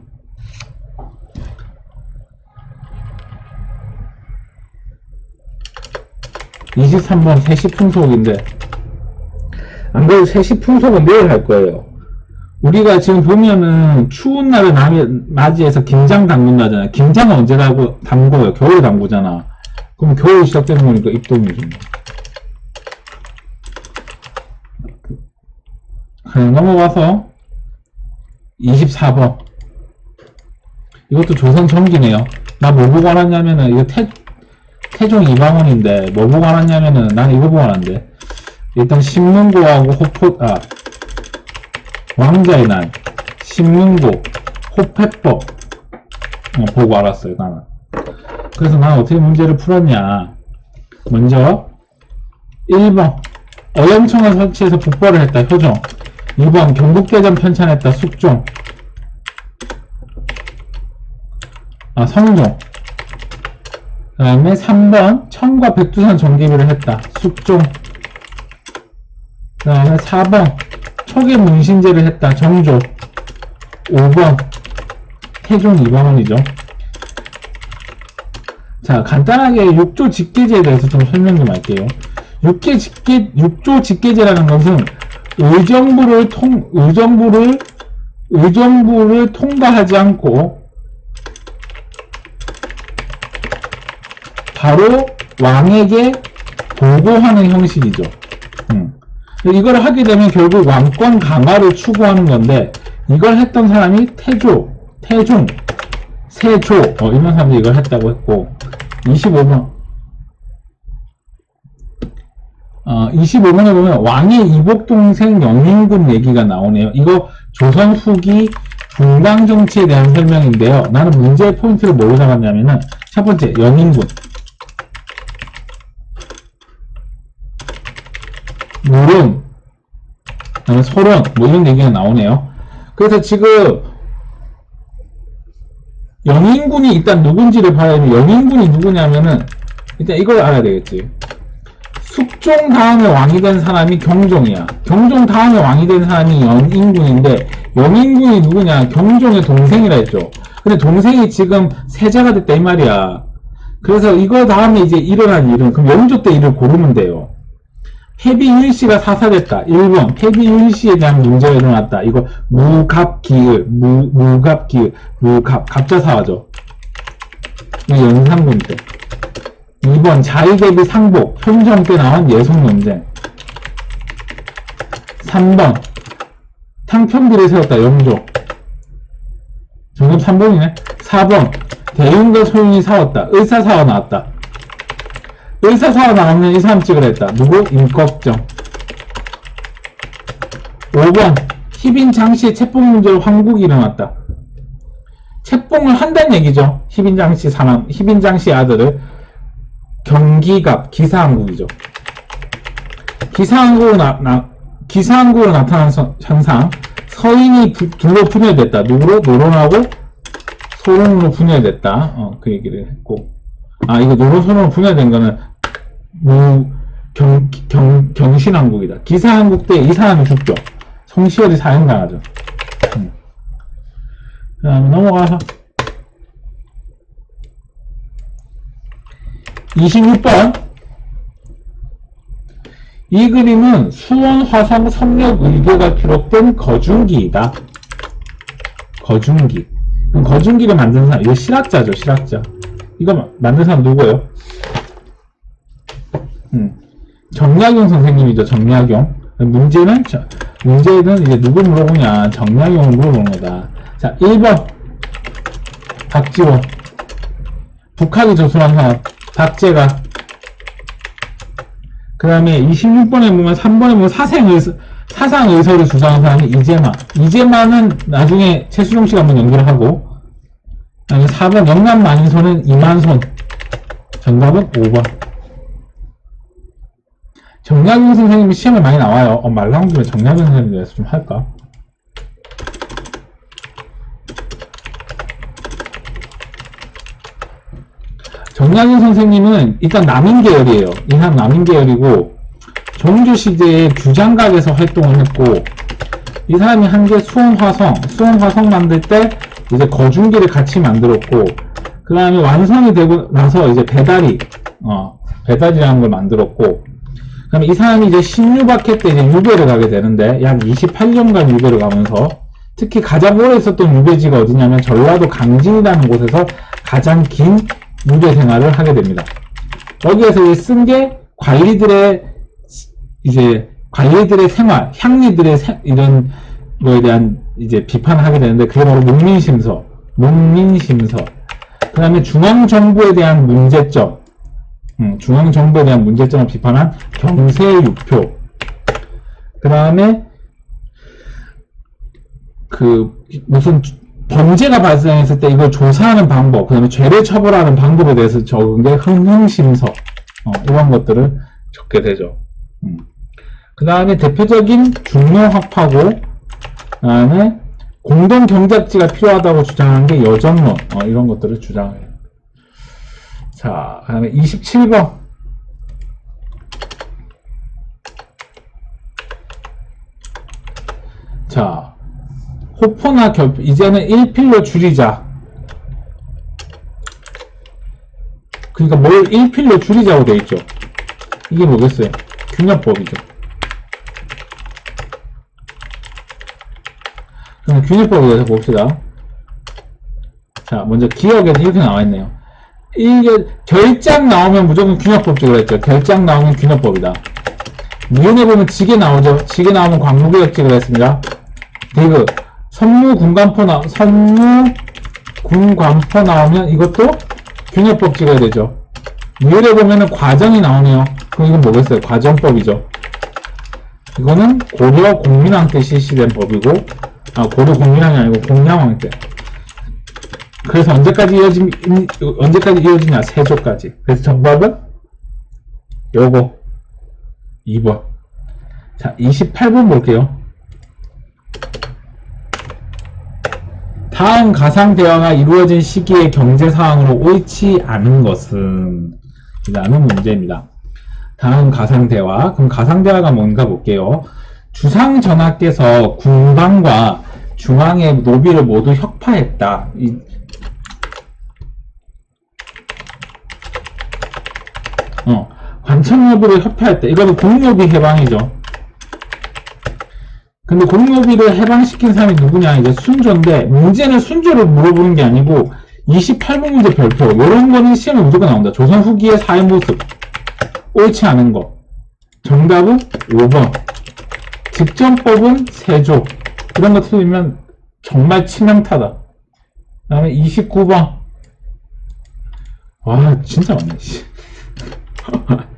23번 세시풍속인데, 안 그래도 세시풍속은 내일 할 거예요. 우리가 지금 보면은 추운 날을 맞이해서 김장 담근다잖아요. 김장은 언제 담궈요? 겨울에 담그잖아. 그럼 겨울이 시작되는 거니까 입동이죠. 그냥 넘어가서 24번. 이것도 조선 전기네요. 나 뭐 보고 알았냐면은, 이거 태종 이방원인데, 뭐 보고 알았냐면은, 난 이거 보고 알았는데, 일단 신문고하고 왕자의 날, 신문고, 호패법 보고 알았어요. 나는. 그래서 난 어떻게 문제를 풀었냐. 먼저 1번 어영청을 설치해서 북벌을 했다. 효종. 2번 경국대전 편찬했다. 숙종. 성종. 그 다음에 3번 청과 백두산 정기비를 했다. 숙종. 그 다음에 4번 초계 문신제를 했다. 정조. 5번 태종 이방원이죠. 자, 간단하게 6조 직계제에 대해서 좀 설명 좀 할게요. 6조 직계제라는 것은 의정부를 통과하지 않고 바로 왕에게 보고하는 형식이죠. 이걸 하게 되면 결국 왕권 강화를 추구하는 건데, 이걸 했던 사람이 태조, 태종, 세조, 이런 사람들이 이걸 했다고 했고, 25번. 25번에 보면 왕의 이복 동생 영인군 얘기가 나오네요. 이거 조선 후기 분당 정치에 대한 설명인데요. 나는 문제의 포인트를 뭘로 잡았냐면은, 첫 번째, 영인군. 물론, 그다음에 소론, 뭐 이런 얘기가 나오네요. 그래서 지금, 영인군이 일단 누군지를 봐야 되는데, 영인군이 누구냐면은, 일단 이걸 알아야 되겠지. 숙종 다음에 왕이 된 사람이 경종이야. 경종 다음에 왕이 된 사람이 영인군인데, 영인군이 누구냐? 경종의 동생이라 했죠. 근데 동생이 지금 세자가 됐다 이 말이야. 그래서 이거 다음에 이제 일어난 일은, 그럼 영조 때 일을 고르면 돼요. 패비일씨가 사살했다. 1번, 패비일씨에 대한 문제가 일어났다. 이거 무갑기을, 무갑기을, 갑자사화죠. 연산군 때. 2번, 자의대비 상복, 현정 때 나온 예송논쟁. 3번, 탕평비를 세웠다. 영조. 정답 3번이네. 4번, 대윤과 소윤이 싸웠다. 의사사화 나왔다. 의사사화 나오면 이 사람 찍으라 했다. 누구? 임꺽정. 5번, 희빈 장씨의 채뽕 문제로 황국이 일어났다. 채뽕을 한다는 얘기죠. 희빈 장씨 사람, 희빈 장씨의 아들을. 경기갑, 기사항국이죠. 기사항국으로 나타난 현상. 서인이 둘로 분열됐다. 누구로? 노론하고 소론으로 분열됐다. 그 얘기를 했고. 이거 노론, 소론으로 분열된 거는 경신왕국이다. 기사왕국 때 이 사람이 죽죠. 성시열이 사형당하죠. 그 다음에 넘어가서 26번. 이 그림은 수원 화성 성역 의궤가 기록된 거중기이다. 거중기. 그럼 거중기를 만든 사람, 이거 실학자죠, 실학자. 이거 만든 사람 누구예요? 정약용 선생님이죠, 정약용. 문제는 이제 누구 물어보냐, 정약용을 물어보는 거다. 자, 1번. 박지원. 북학이 조선한 사람, 박제가. 그 다음에 26번에 보면, 3번에 보면 사상의서를 주장한 사람이 이재마. 이재마는 나중에 최수종 씨가 한번 연결을 하고, 그 다음에 4번 영남만인손은 이만손. 정답은 5번. 정약용 선생님이 시험에 많이 나와요. 말 나온 김에 정약용 선생님에 대해서 좀 할까? 정약용 선생님은 일단 남인계열이에요. 이 사람 남인계열이고, 종주시대에 규장각에서 활동을 했고, 이 사람이 한 게 수원화성 만들 때 이제 거중기를 같이 만들었고, 그 다음에 완성이 되고 나서 이제 배달이라는 걸 만들었고, 그 다음에 이 사람이 이제 신유박해 때 이제 유배를 가게 되는데, 약 28년간 유배를 가면서, 특히 가장 오래 있었던 유배지가 어디냐면 전라도 강진이라는 곳에서 가장 긴 유배 생활을 하게 됩니다. 여기에서 쓴 게 관리들의 생활, 향리들의 이런 거에 대한 이제 비판을 하게 되는데, 그게 바로 농민심서. 그 다음에 중앙정부에 대한 문제점. 중앙정부에 대한 문제점을 비판한 경세유표. 그 다음에 무슨 범죄가 발생했을 때 이걸 조사하는 방법, 그 다음에 죄를 처벌하는 방법에 대해서 적은 게 흥흥심서. 이런 것들을 적게 되죠. 그 다음에 대표적인 중노학파고, 그 다음에 공동경작지가 필요하다고 주장한 게 여정론. 이런 것들을 주장해요. 자, 그 다음에 27번. 자, 호포나 이제는 1필로 줄이자. 그러니까 뭘 1필로 줄이자고 되어 있죠. 이게 뭐겠어요? 균열법이죠. 그럼 균열법에 대해서 봅시다. 자, 먼저 기억에는 이렇게 나와 있네요. 이게 결장 나오면 무조건 균열법칙으로 했죠. 결장 나오면 균열법이다. 니은에 보면 지게 나오죠. 지게 나오면 광무개혁직을 했습니다. 디귿. 선무궁관포 나오면 이것도 균형법 찍어야 되죠. 니은에 보면은 과정이 나오네요. 그럼 이건 뭐겠어요? 과정법이죠. 이거는 고려 공민왕 때 실시된 법이고, 고려 공민왕이 아니고 공양왕 때. 그래서 언제까지 이어지냐? 세조까지. 그래서 정답은 요거 2번. 자, 28번 볼게요. 다음 가상대화가 이루어진 시기의 경제상황으로 옳지 않은 것은? 라는 문제입니다. 다음 가상대화. 그럼 가상대화가 뭔가 볼게요. 주상전하께서 궁방과 중앙의 노비를 모두 혁파했다. 관청노비를 협파했다. 이거는 공노비 해방이죠. 근데 공노비를 해방시킨 사람이 누구냐? 이제 순조인데, 문제는 순조를 물어보는 게 아니고 28번 문제 별표. 이런 거는 시험에 무조건 나온다. 조선 후기의 사회 모습. 옳지 않은 거. 정답은 5번. 직전법은 세조. 이런 거 틀리면 정말 치명타다. 그 다음에 29번. 와, 진짜 많네.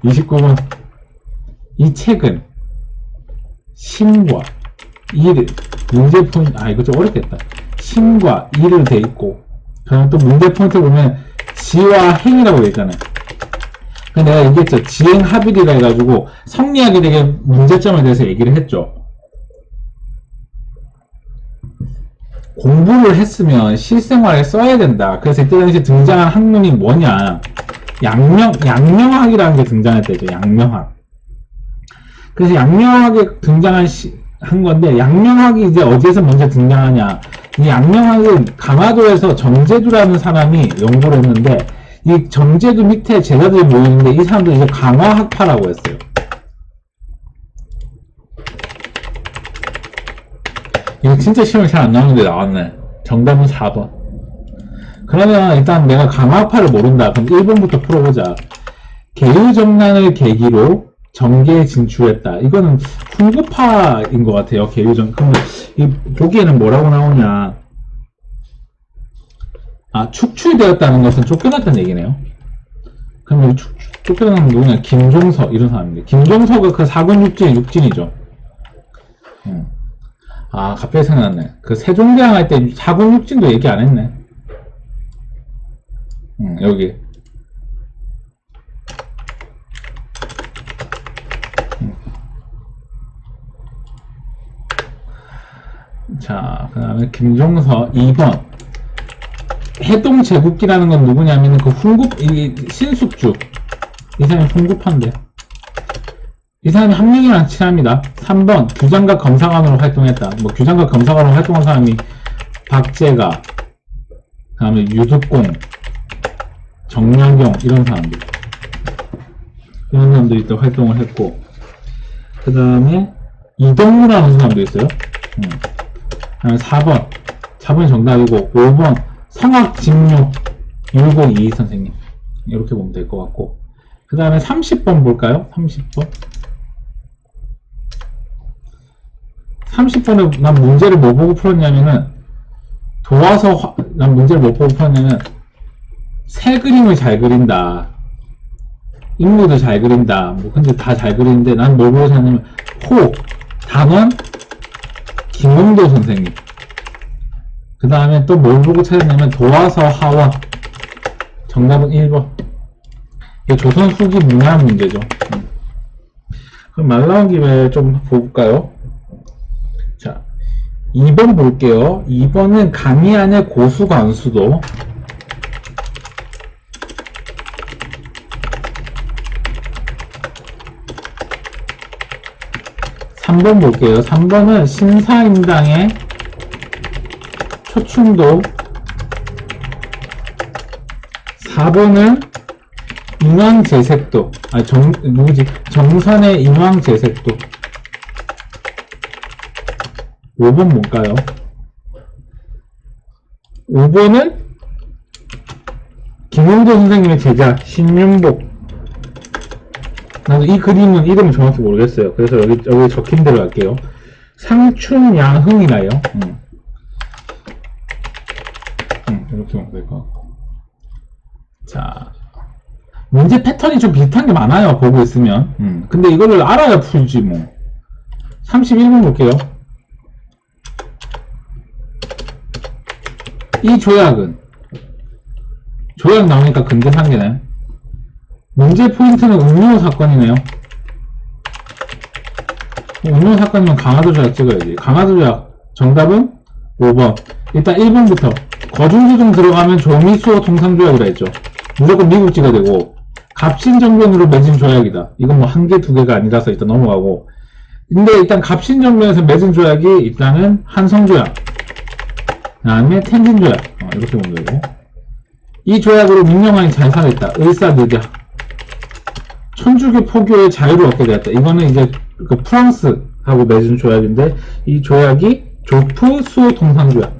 29번. 이 책은 신과 일을, 문제 포인트, 이거 좀 어렵겠다. 신과 일을 돼 있고, 그다음 또 문제 포인트 보면 지와 행이라고 돼 있잖아요. 근데 내가 얘기했죠. 지행 합일이라 해가지고 성리학에 되게 문제점에 대해서 얘기를 했죠. 공부를 했으면 실생활에 써야 된다. 그래서 이때 당시 등장한 학문이 뭐냐? 양명학이라는 게 등장했대죠. 양명학. 그래서 양명학에 한 건데, 양명학이 이제 어디에서 먼저 등장하냐? 이 양명학은 강화도에서 정제두라는 사람이 연구를 했는데, 이 정제두 밑에 제자들이 모이는데, 이 사람들이 이제 강화학파라고 했어요. 이거 진짜 시험에 잘 안 나오는데 나왔네. 정답은 4번. 그러면 일단 내가 강화파를 모른다. 그럼 1번부터 풀어보자. 개유정난을 계기로 정계에 진출했다. 이거는 훈구파인 것 같아요. 개유정. 그러면 이 보기에는 뭐라고 나오냐? 축출되었다는 것은 쫓겨났다는 얘기네요. 그럼 쫓겨난 누구냐? 김종서 이런 사람인데, 김종서가 그 사군 육진이죠. 갑자기 생각났네. 그 세종대왕 할 때 사군 육진도 얘기 안 했네. 여기. 자, 그 다음에 김종서 2번. 해동제국기라는 건 누구냐면 그 신숙주. 이 사람이 훈구파인데. 이 사람이 함령이랑 친합니다. 3번. 규장각 검사관으로 활동했다. 뭐 규장각 검사관으로 활동한 사람이 박재가, 그 다음에 유득공, 정량경 이런 사람들. 이런 사람들이 또 활동을 했고, 그 다음에 이동무라는 사람도 있어요. 그 다음에 4번. 4번이 정답이고, 5번. 성악직료 율곡이 선생님. 이렇게 보면 될 것 같고, 그 다음에 30번 볼까요? 30번. 30번에 난 문제를 뭐 보고 풀었냐면은, 난 문제를 뭐 보고 풀었냐면, 새 그림을 잘 그린다. 인물도 잘 그린다. 뭐, 근데 다 잘 그리는데, 난 뭘 보고 찾냐면, 단원, 김홍도 선생님. 그 다음에 또 뭘 보고 찾았냐면, 도화서 하원. 정답은 1번. 이게 조선 후기 문화 문제죠. 그럼 말 나온 김에 좀 볼까요? 자, 2번 볼게요. 2번은 강의안의 고수관수도. 3번 볼게요. 3번은 신사임당의 초충도. 4번은 인왕제색도. 정선의 인왕제색도. 5번 뭘까요? 5번은 김용도 선생님의 제자 신윤복. 나도 이 그림은 이름을 정확히 모르겠어요. 그래서 여기 적힌 대로 할게요. 상춘야흥이라요. 이렇게 하면 될 것 같고. 자, 문제 패턴이 좀 비슷한 게 많아요. 보고 있으면. 근데 이거를 알아야 풀지 뭐. 31번 볼게요. 이 조약은 조약 나오니까 근접한계네. 문제 포인트는 음료 사건이네요. 음료 사건이면 강화도 조약 찍어야지. 강화도 조약 정답은 5번. 일단 1번부터 거중조정 들어가면 조미수어 통상조약이라 했죠. 무조건 미국 찍어야 되고, 갑신정변으로 맺은 조약이다. 이건 뭐 한 개, 두 개가 아니라서 일단 넘어가고. 근데 일단 갑신정변에서 맺은 조약이 일단은 한성조약, 그 다음에 텐진조약, 이렇게 보면 되고. 이 조약으로 민영환이 잘 살았다. 을사늑약. 천주교 포교의 자유를 얻게 되었다. 이거는 이제 그 프랑스하고 맺은 조약인데, 이 조약이 조프 수호 통상조약.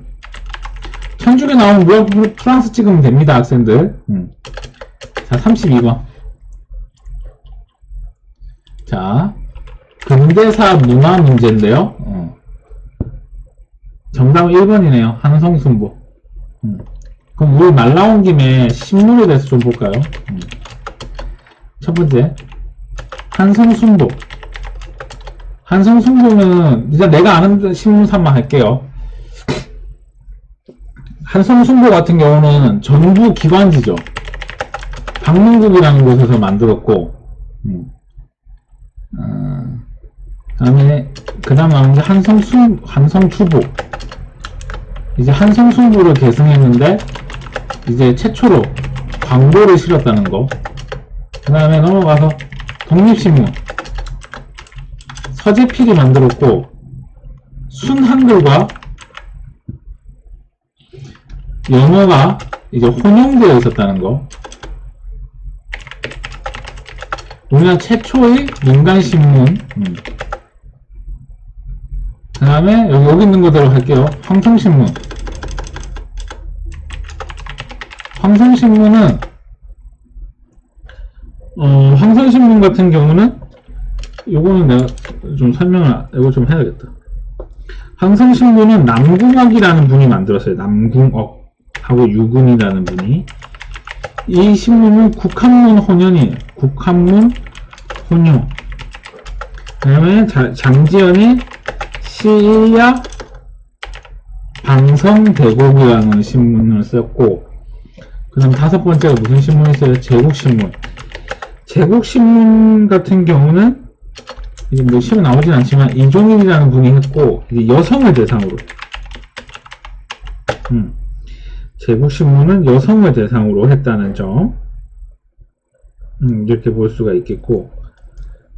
천주교 나오면 무조건 프랑스 찍으면 됩니다, 학생들. 자, 32번. 자, 근대사 문화 문제인데요. 정답은 1번이네요. 한성순보. 그럼 우리 말 나온 김에 신문에 대해서 좀 볼까요? 첫 번째, 한성순보. 한성순보는 이제 내가 아는 신문사만 할게요. 한성순보 같은 경우는 정부 기관지죠. 방문국이라는 곳에서 만들었고, 그 다음에 나온 게 한성투보. 이제 한성순보를 계승했는데, 이제 최초로 광고를 실었다는 거. 그 다음에 넘어가서 독립신문. 서재필이 만들었고, 순한글과 영어가 이제 혼용되어 있었다는 거. 우리나라 최초의 민간신문. 그 다음에 여기 있는 거대로 할게요. 황성신문. 황성신문은 황성신문 같은 경우는 요거는 내가 좀 설명을 이거 좀 해야겠다. 황성신문은 남궁옥이라는 분이 만들었어요. 남궁옥하고 유군이라는 분이. 이 신문은 국한문 혼연이에요. 국한문 혼용. 그 다음에 장지연이 시야 방성대곡이라는 신문을 썼고, 그 다음 다섯 번째가 무슨 신문이 있어요? 제국신문. 제국신문 같은 경우는 이게 뭐 시험 나오진 않지만 이종일이라는 분이 했고, 이제 여성을 대상으로. 제국신문은 여성을 대상으로 했다는 점. 이렇게 볼 수가 있겠고,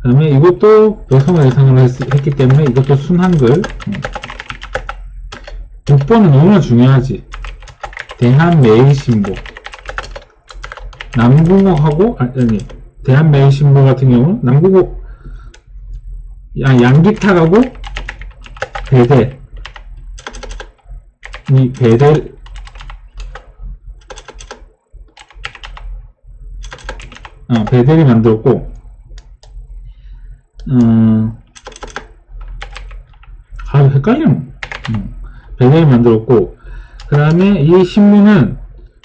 그 다음에 이것도 여성을 대상으로 했기 때문에 이것도 순한글. 6번은 너무나 중요하지. 대한매일신보. 남궁옥하고, 대한매일신보 같은 경우는 남궁옥, 양기탁하고 배대. 이 배대를 만들었고, 헷갈리네. 배대를 만들었고, 그 다음에 이 신문은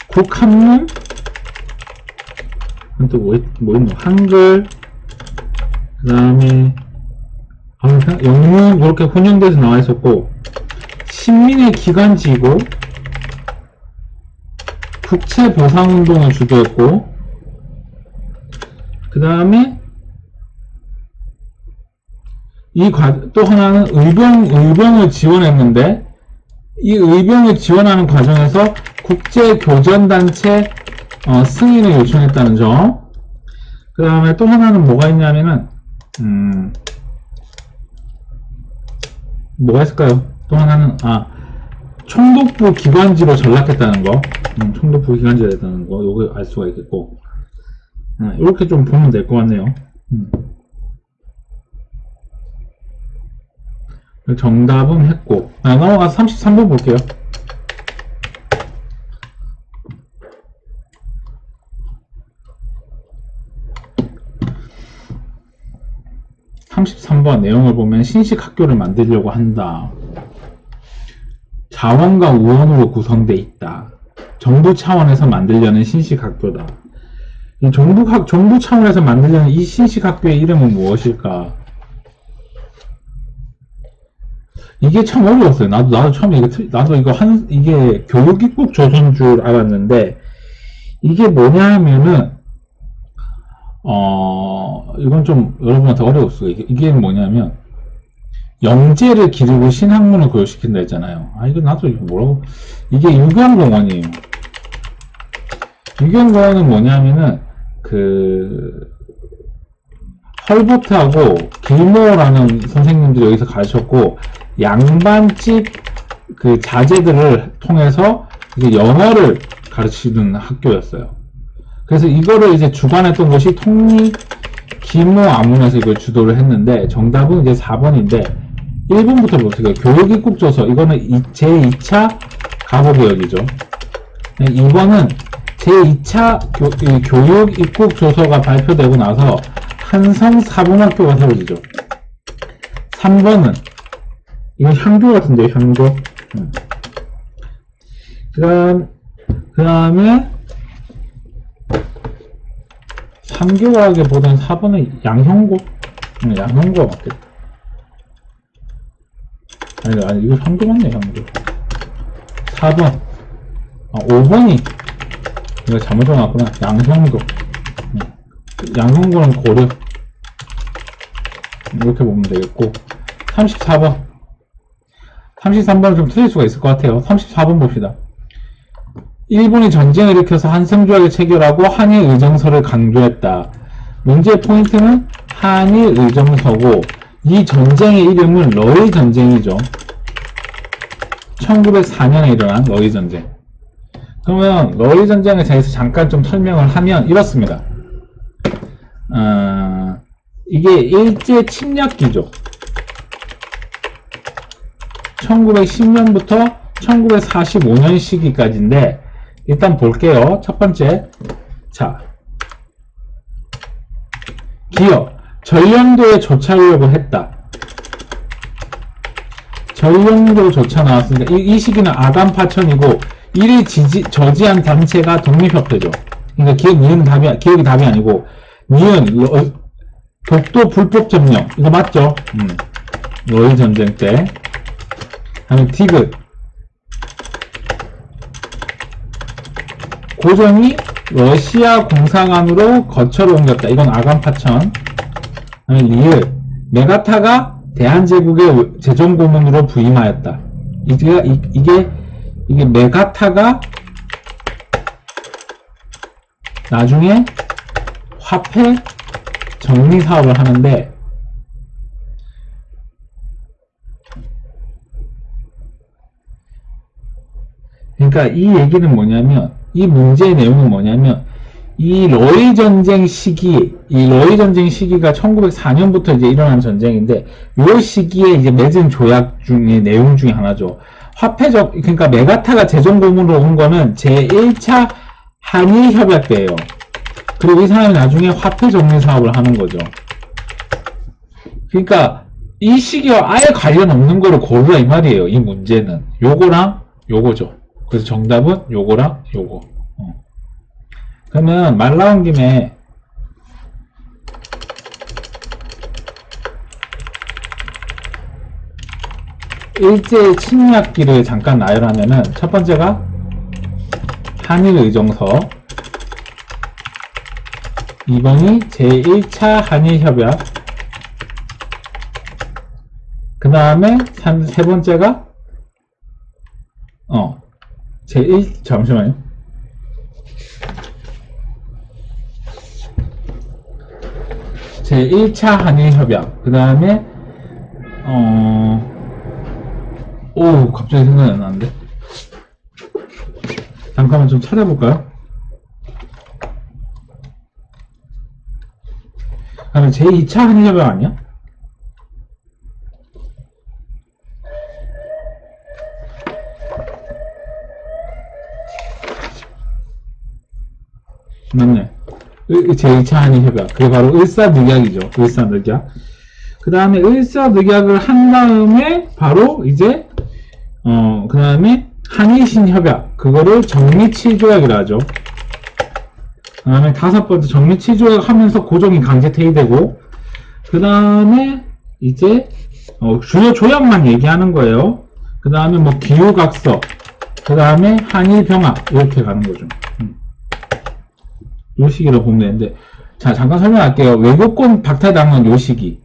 국한문, 또 뭐 있노? 한글, 그 다음에, 영문, 이렇게 혼용돼서 나와 있었고, 신민의 기관지이고, 국채보상운동을 주도했고, 그 다음에, 또 하나는 의병을 지원했는데, 이 의병을 지원하는 과정에서 국제교전단체 승인을 요청했다는 점. 그 다음에 또 하나는 뭐가 있냐면은, 뭐가 있을까요? 또 하나는, 총독부 기관지로 전락했다는 거. 총독부 기관지가 됐다는 거. 요거 알 수가 있겠고. 이렇게 좀 보면 될 것 같네요. 정답은 했고. 넘어가서 33번 볼게요. 33번 내용을 보면 신식학교를 만들려고 한다. 자원과 우원으로 구성되어 있다. 정부 차원에서 만들려는 신식학교다. 이 정부 차원에서 만들려는 이 신식학교의 이름은 무엇일까? 이게 참 어려웠어요. 나도 처음에 이게 교육입국 조선 줄 알았는데, 이게 뭐냐 하면은, 이건 좀 여러분한테 어려웠어요. 이게 뭐냐면, 영재를 기르고 신학문을 교육시킨다 했잖아요. 이거 나도 이거 뭐라고, 이게 유경공원이에요. 유경공원은 뭐냐면은, 헐버트하고 길모어라는 선생님들이 여기서 가르쳤고, 양반집 자제들을 통해서 이제 영어를 가르치는 학교였어요. 그래서 이거를 이제 주관했던 곳이 통립 김모 아문에서 이걸 주도를 했는데, 정답은 이제 4번인데 1번부터 보세요. 교육입국조서, 이거는 제2차 가보개혁이죠. 2번은 제2차 교육입국조서가 발표되고 나서 한성 사범학교가 세워지죠. 3번은 이건 향교 같은데요, 향교. 그 다음에 3교과학에보다는 4번은 양형고. 양형고가 맞겠다. 아니, 이거 향교 맞네, 향교. 4번. 5번이, 이거 잘못 적어놨구나. 양형고. 양형고는 고려. 이렇게 보면 되겠고. 34번. 33번은 좀 틀릴 수가 있을 것 같아요. 34번 봅시다. 일본이 전쟁을 일으켜서 한성조약을 체결하고 한일의정서를 강조했다. 문제의 포인트는 한일의정서고, 이 전쟁의 이름은 러일 전쟁이죠. 1904년에 일어난 러일 전쟁. 그러면 러일 전쟁에 대해서 잠깐 좀 설명을 하면 이렇습니다. 이게 일제 침략기죠. 1910년부터 1945년 시기까지인데, 일단 볼게요. 첫 번째. 자, 기업. 전령도에 조차하려고 했다. 전령도 조차 나왔으니까, 이 시기는 아간파천이고, 이를 저지한 단체가 독립협회죠. 그러니까 기억이 답이 아니고, 니은, 독도 불법 점령. 이거 맞죠? 러일 전쟁 때. 다음에 디귿. 고종이 러시아 공사관으로 거처를 옮겼다. 이건 아간파천. 다음에 리을. 메가타가 대한제국의 재정고문으로 부임하였다. 이게 메가타가 나중에 화폐 정리 사업을 하는데, 그러니까 이 얘기는 뭐냐면, 이 문제의 내용은 뭐냐면, 이 러일 전쟁 시기가 1904년부터 이제 일어난 전쟁인데, 이 시기에 이제 맺은 조약 중에 내용 중에 하나죠. 그러니까 메가타가 재정고문으로 온 거는 제1차 한일협약 때예요. 그리고 이 사람이 나중에 화폐 정리 사업을 하는 거죠. 그러니까 이 시기와 아예 관련 없는 거를 고르라 이 말이에요. 이 문제는 요거랑 요거죠. 그래서 정답은 요거랑 요거. 그러면 말 나온 김에 일제 침략기를 잠깐 나열하면은, 첫 번째가 한일의정서, 2번이 제1차 한일협약, 그 다음에 세 번째가 잠시만요. 제1차 한일협약, 그 다음에 갑자기 생각이 안 나는데. 잠깐만 좀 찾아볼까요? 그러면 제2차 한일협약 아니야? 맞네. 제2차 한일협약. 그게 바로 을사늑약이죠. 을사늑약. 그 다음에 을사늑약을 한 다음에 바로 이제 그 다음에 한일신협약, 그거를 정리치조약이라 하죠. 그 다음에 다섯 번째 정리치조약 하면서 고종이 강제 퇴위되고, 그 다음에 이제 주요 조약만 얘기하는 거예요. 그 다음에 뭐 기후각서, 그 다음에 한일병합, 이렇게 가는 거죠. 요 시기로 보면 되는데, 자, 잠깐 설명할게요. 외국권 박탈당은 요 시기,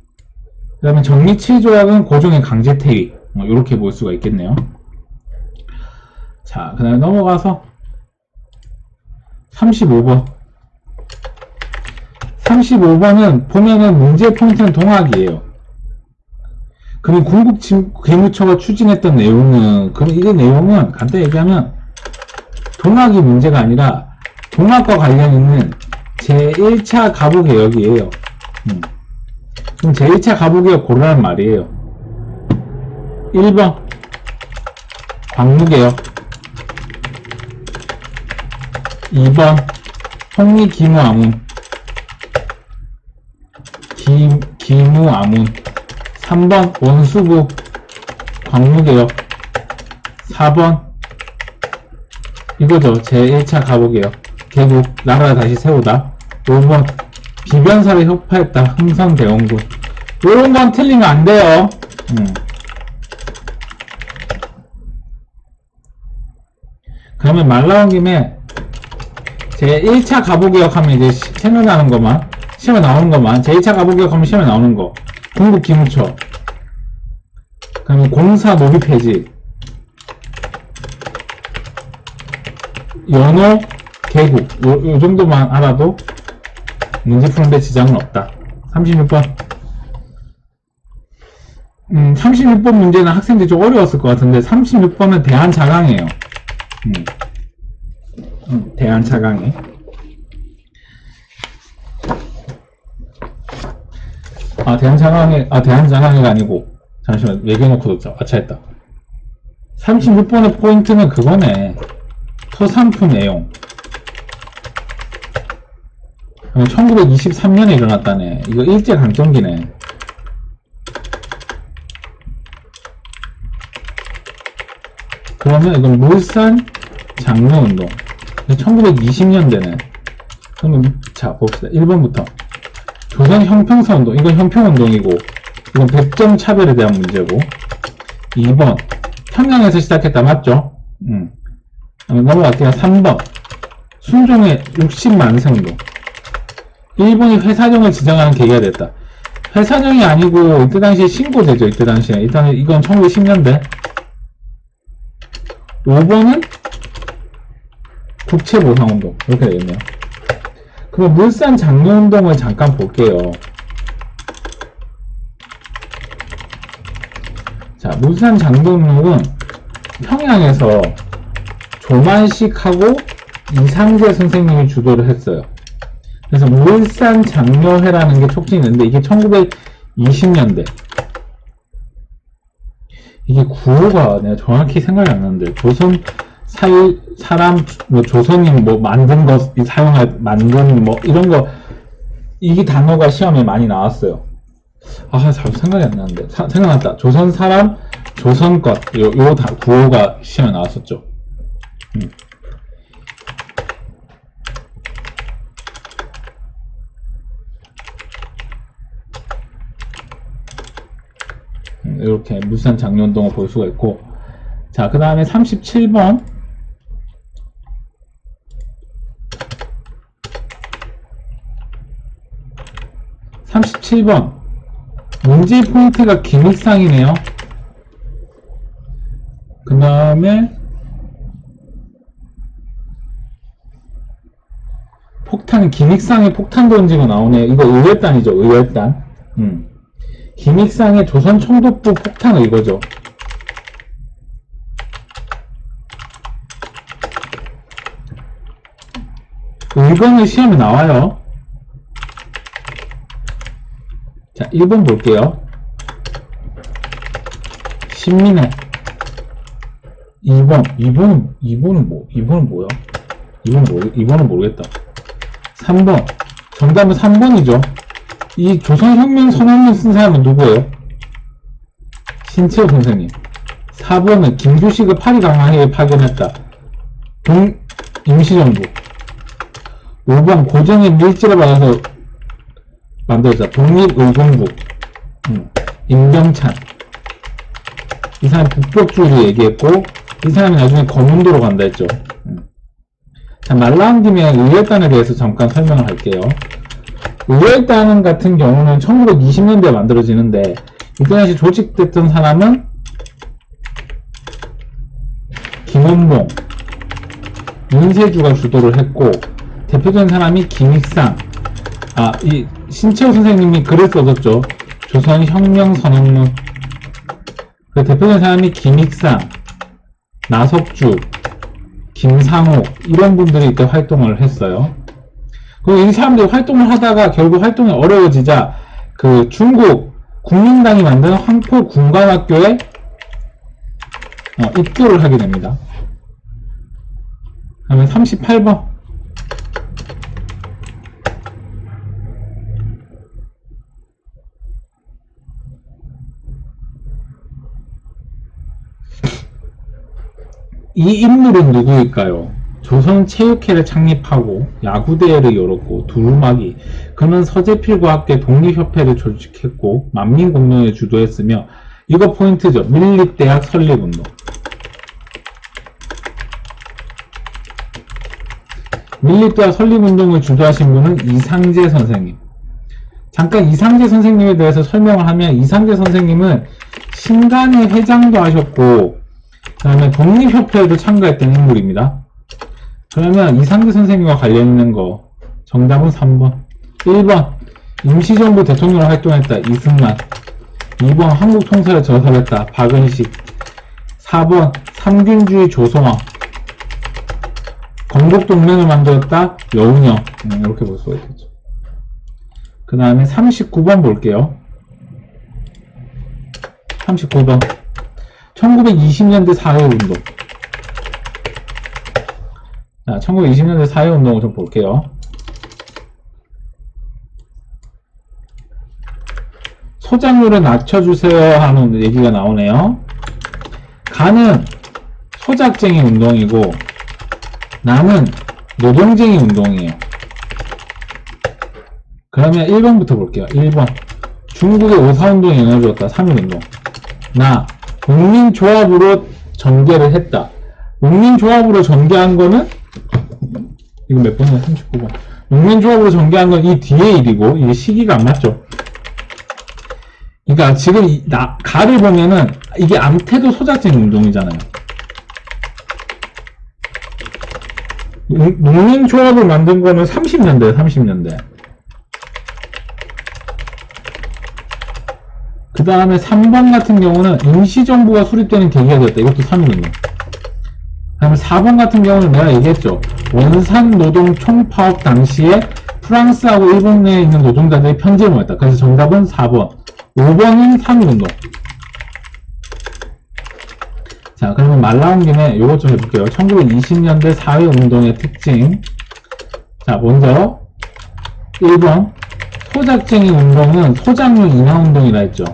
그 다음에 정리치조약은 고종의 강제 퇴위, 이렇게 볼 수가 있겠네요. 자, 그 다음에 넘어가서 35번. 35번은 보면은 문제 포인트는 동학이에요. 그럼 궁극개무처가 추진했던 내용은, 그럼 이 내용은 간단히 얘기하면 동학이 문제가 아니라 동학과 관련 있는 제1차 가부개혁이에요. 그럼 제1차 가부개혁 고르라는 말이에요. 1번 광무개혁, 2번 홍리기무아문, 기무아문, 3번 원수부 광무개혁, 4번 이거죠. 제1차 가부개혁, 개국, 나라 다시 세우다. 5번 비변사를 협파했다. 흥선대원군. 요런 건 틀리면 안 돼요. 그러면 말 나온 김에 제1차 가부개혁 하면 이제 생각나는 것만, 시험에 나오는 것만, 제1차 가부개혁 하면 시험에 나오는 거. 궁극기무처. 그러면 공사 노비 폐지. 연호 개국. 요 정도만 알아도 문제 푸는데 지장은 없다. 36번. 36번 문제는 학생들이 좀 어려웠을 것 같은데, 36번은 대한자강이에요. 대한자강에. 대한자강이가 아니고, 잠시만, 얘기해놓고 듣자. 아차했다. 36번의 포인트는 그거네. 토산프 내용. 1923년에 일어났다네. 이거 일제강점기네. 그러면 이건 물산 장려운동. 1920년대네. 그러면 자 봅시다. 1번부터 조선 형평사운동. 이건 형평운동이고, 이건 백점 차별에 대한 문제고. 2번 평양에서 시작했다. 맞죠? 넘어갈게요. 3번 순종의 60만세운동. 일본이 회사령을 지정하는 계기가 됐다. 회사령이 아니고 이때 당시에 신고제죠. 이때 당시에. 일단 이건 1910년대. 5번은 국채보상운동. 이렇게 되겠네요. 그럼 물산 장려운동을 잠깐 볼게요. 자, 물산 장려운동은 평양에서 조만식하고 이상재 선생님이 주도를 했어요. 그래서 물산 장려회라는 게 촉진했는데, 이게 1920년대. 이게 구호가 내가 정확히 생각이 안 나는데, 조선 사람, 조선인 만든 거, 만든 이런 거, 이 단어가 시험에 많이 나왔어요. 잘 생각이 안 나는데. 생각났다. 조선 사람, 조선 것, 구호가 시험에 나왔었죠. 이렇게 물산 장려운동을 볼 수가 있고, 자, 그 다음에 37번. 37번. 문제 포인트가 기믹상이네요. 그 다음에 폭탄, 기믹상에 폭탄 던지고 나오네. 이거 의열단이죠. 의열단. 기믹상의 조선 총독부 폭탄 이거죠. 이거는 시험에 나와요. 자, 1번 볼게요. 신민회. 2번은 뭐야? 2번은 모르겠다. 3번. 정답은 3번이죠. 이 조선혁명 선언문 쓴 사람은 누구예요? 신채호 선생님. 4번은 김규식을 파리 강화회에 파견했다. 임시정부. 5번 고정의 밀지를 받아서 만들었다. 독립의공부. 임병찬. 이 사람이 북벽주의를 얘기했고, 이 사람이 나중에 검은도로 간다 했죠. 자, 말 나온 김에 의열단에 대해서 잠깐 설명을 할게요. 의열단 같은 경우는 1920년대에 만들어지는데, 이때 당시 조직됐던 사람은 김원봉, 윤세주가 주도를 했고, 대표적인 사람이 김익상, 이 신채호 선생님이 글을 써줬죠. 조선혁명선언문. 그 대표적인 사람이 김익상, 나석주, 김상옥 이런 분들이 이때 활동을 했어요. 그리고 이 사람들이 활동을 하다가 결국 활동이 어려워지자 그 중국 국민당이 만든 황포 군관학교에 입교를 하게 됩니다. 그러면 38번. 이 인물은 누구일까요? 조선체육회를 창립하고 야구대회를 열었고 두루마기. 그는 서재필과 함께 독립협회를 조직했고 만민공동회를 주도했으며, 이거 포인트죠. 밀립대학 설립운동. 밀립대학 설립운동을 주도하신 분은 이상재 선생님. 잠깐 이상재 선생님에 대해서 설명을 하면, 이상재 선생님은 신간회 회장도 하셨고 그 다음에 독립협회에도 참가했던 인물입니다. 그러면 이상재 선생님과 관련 있는 거 정답은 3번. 1번 임시정부 대통령으로 활동했다. 이승만. 2번 한국통사를 저설했다. 박은식. 4번 삼균주의 조성왕. 건국동맹을 만들었다. 여운형. 이렇게 볼 수가 있겠죠. 그 다음에 39번 볼게요. 39번 1920년대 사회운동. 자, 1920년대 사회운동을 좀 볼게요. 소장률을 낮춰주세요 하는 얘기가 나오네요. 가는 소작쟁이 운동이고 남은 노동쟁이 운동이에요. 그러면 1번부터 볼게요. 1번 중국의 오사운동에 영향을 주었다. 3.1운동. 나 농민조합으로 전개를 했다. 농민조합으로 전개한 거는 이거 몇 번이야? 39번. 농민조합으로 전개한 건 이 뒤에 일이고 이게 시기가 안 맞죠. 그러니까 지금 가를 보면은 이게 암태도 소작쟁이 운동이잖아요. 농민조합을 만든 거는 30년대에 30년대. 그 다음에 3번 같은 경우는 임시정부가 수립되는 계기가 되었다. 이것도 3.1운동. 그 다음에 4번 같은 경우는 내가 얘기했죠. 원산노동 총파업 당시에 프랑스하고 일본 내에 있는 노동자들이 편지를 모았다. 그래서 정답은 4번. 5번은 3.1운동. 자, 그러면 말 나온 김에 요것 좀 해볼게요. 1920년대 사회운동의 특징. 자, 먼저 1번 소작쟁이 운동은 소작률 인하운동이라 했죠.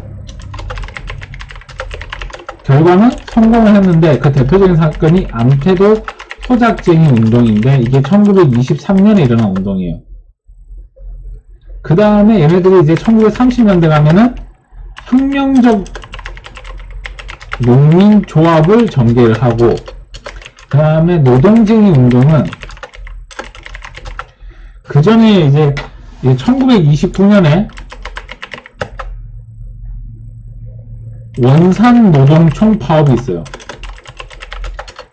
결과는 성공을 했는데 그 대표적인 사건이 암태도 소작쟁이 운동인데 이게 1923년에 일어난 운동이에요. 그 다음에 얘네들이 이제 1930년대 가면은 혁명적 농민조합을 전개를 하고, 그 다음에 노동쟁이 운동은 그 전에 이제 1929년에 원산노동 총파업이 있어요.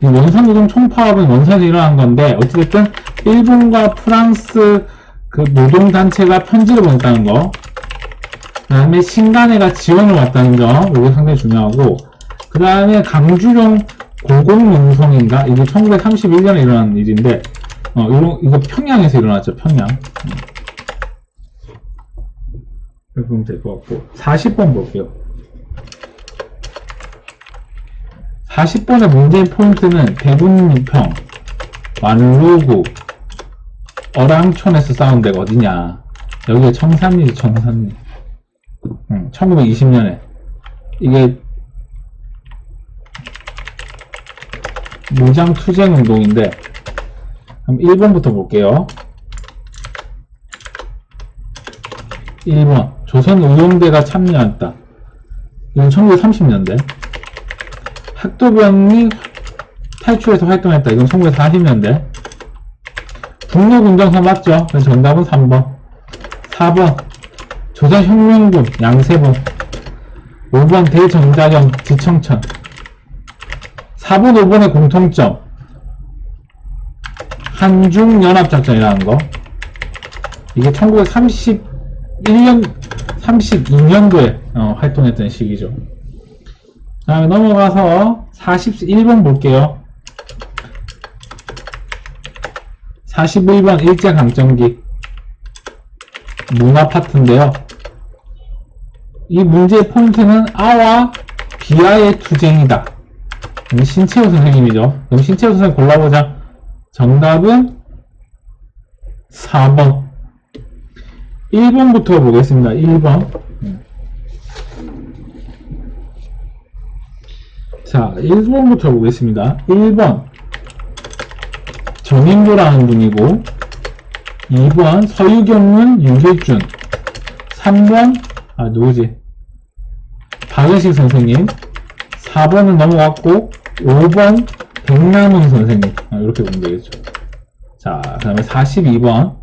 이 원산노동 총파업은 원산에서 일어난 건데 어찌됐든 일본과 프랑스 그 노동단체가 편지를 보냈다는 거, 그 다음에 신간회가 지원을 왔다는 점, 이게 상당히 중요하고, 그 다음에 강주룡 고공농성인가? 이게 1931년에 일어난 일인데, 이거 평양에서 일어났죠, 평양. 이렇게 보면 될 것 같고. 40번 볼게요. 40번의 문제의 포인트는 대군평, 완루구, 어랑촌에서 싸운 데가 어디냐. 여기에 청산리지, 청산리. 1920년에. 이게 무장투쟁운동인데, 그럼 1번부터 볼게요. 1번. 조선의용대가 참여했다. 이건 1930년대. 학도병이 탈출해서 활동했다. 이건 1940년대. 북녘운동사 맞죠? 그래서 정답은 3번. 4번. 조선혁명군 양세본. 5번 대정자영 지청천. 4번, 5번의 공통점. 한중연합작전이라는 거. 이게 1931년, 32년도에 활동했던 시기죠. 그 다음에 넘어가서 41번 볼게요. 41번 일제강점기 문화 파트인데요. 이 문제의 포인트는 아와 비아의 투쟁이다. 신채호 선생님이죠. 그럼 신채호 선생님 골라보자. 정답은 4번. 1번부터 보겠습니다. 1번. 자, 1번부터 보겠습니다. 1번. 정인도라는 분이고, 2번 서유경문 유길준, 3번 누구지? 박은식 선생님, 4번은 넘어갔고 5번 백남훈 선생님, 이렇게 보면 되겠죠. 자, 그 다음에 42번.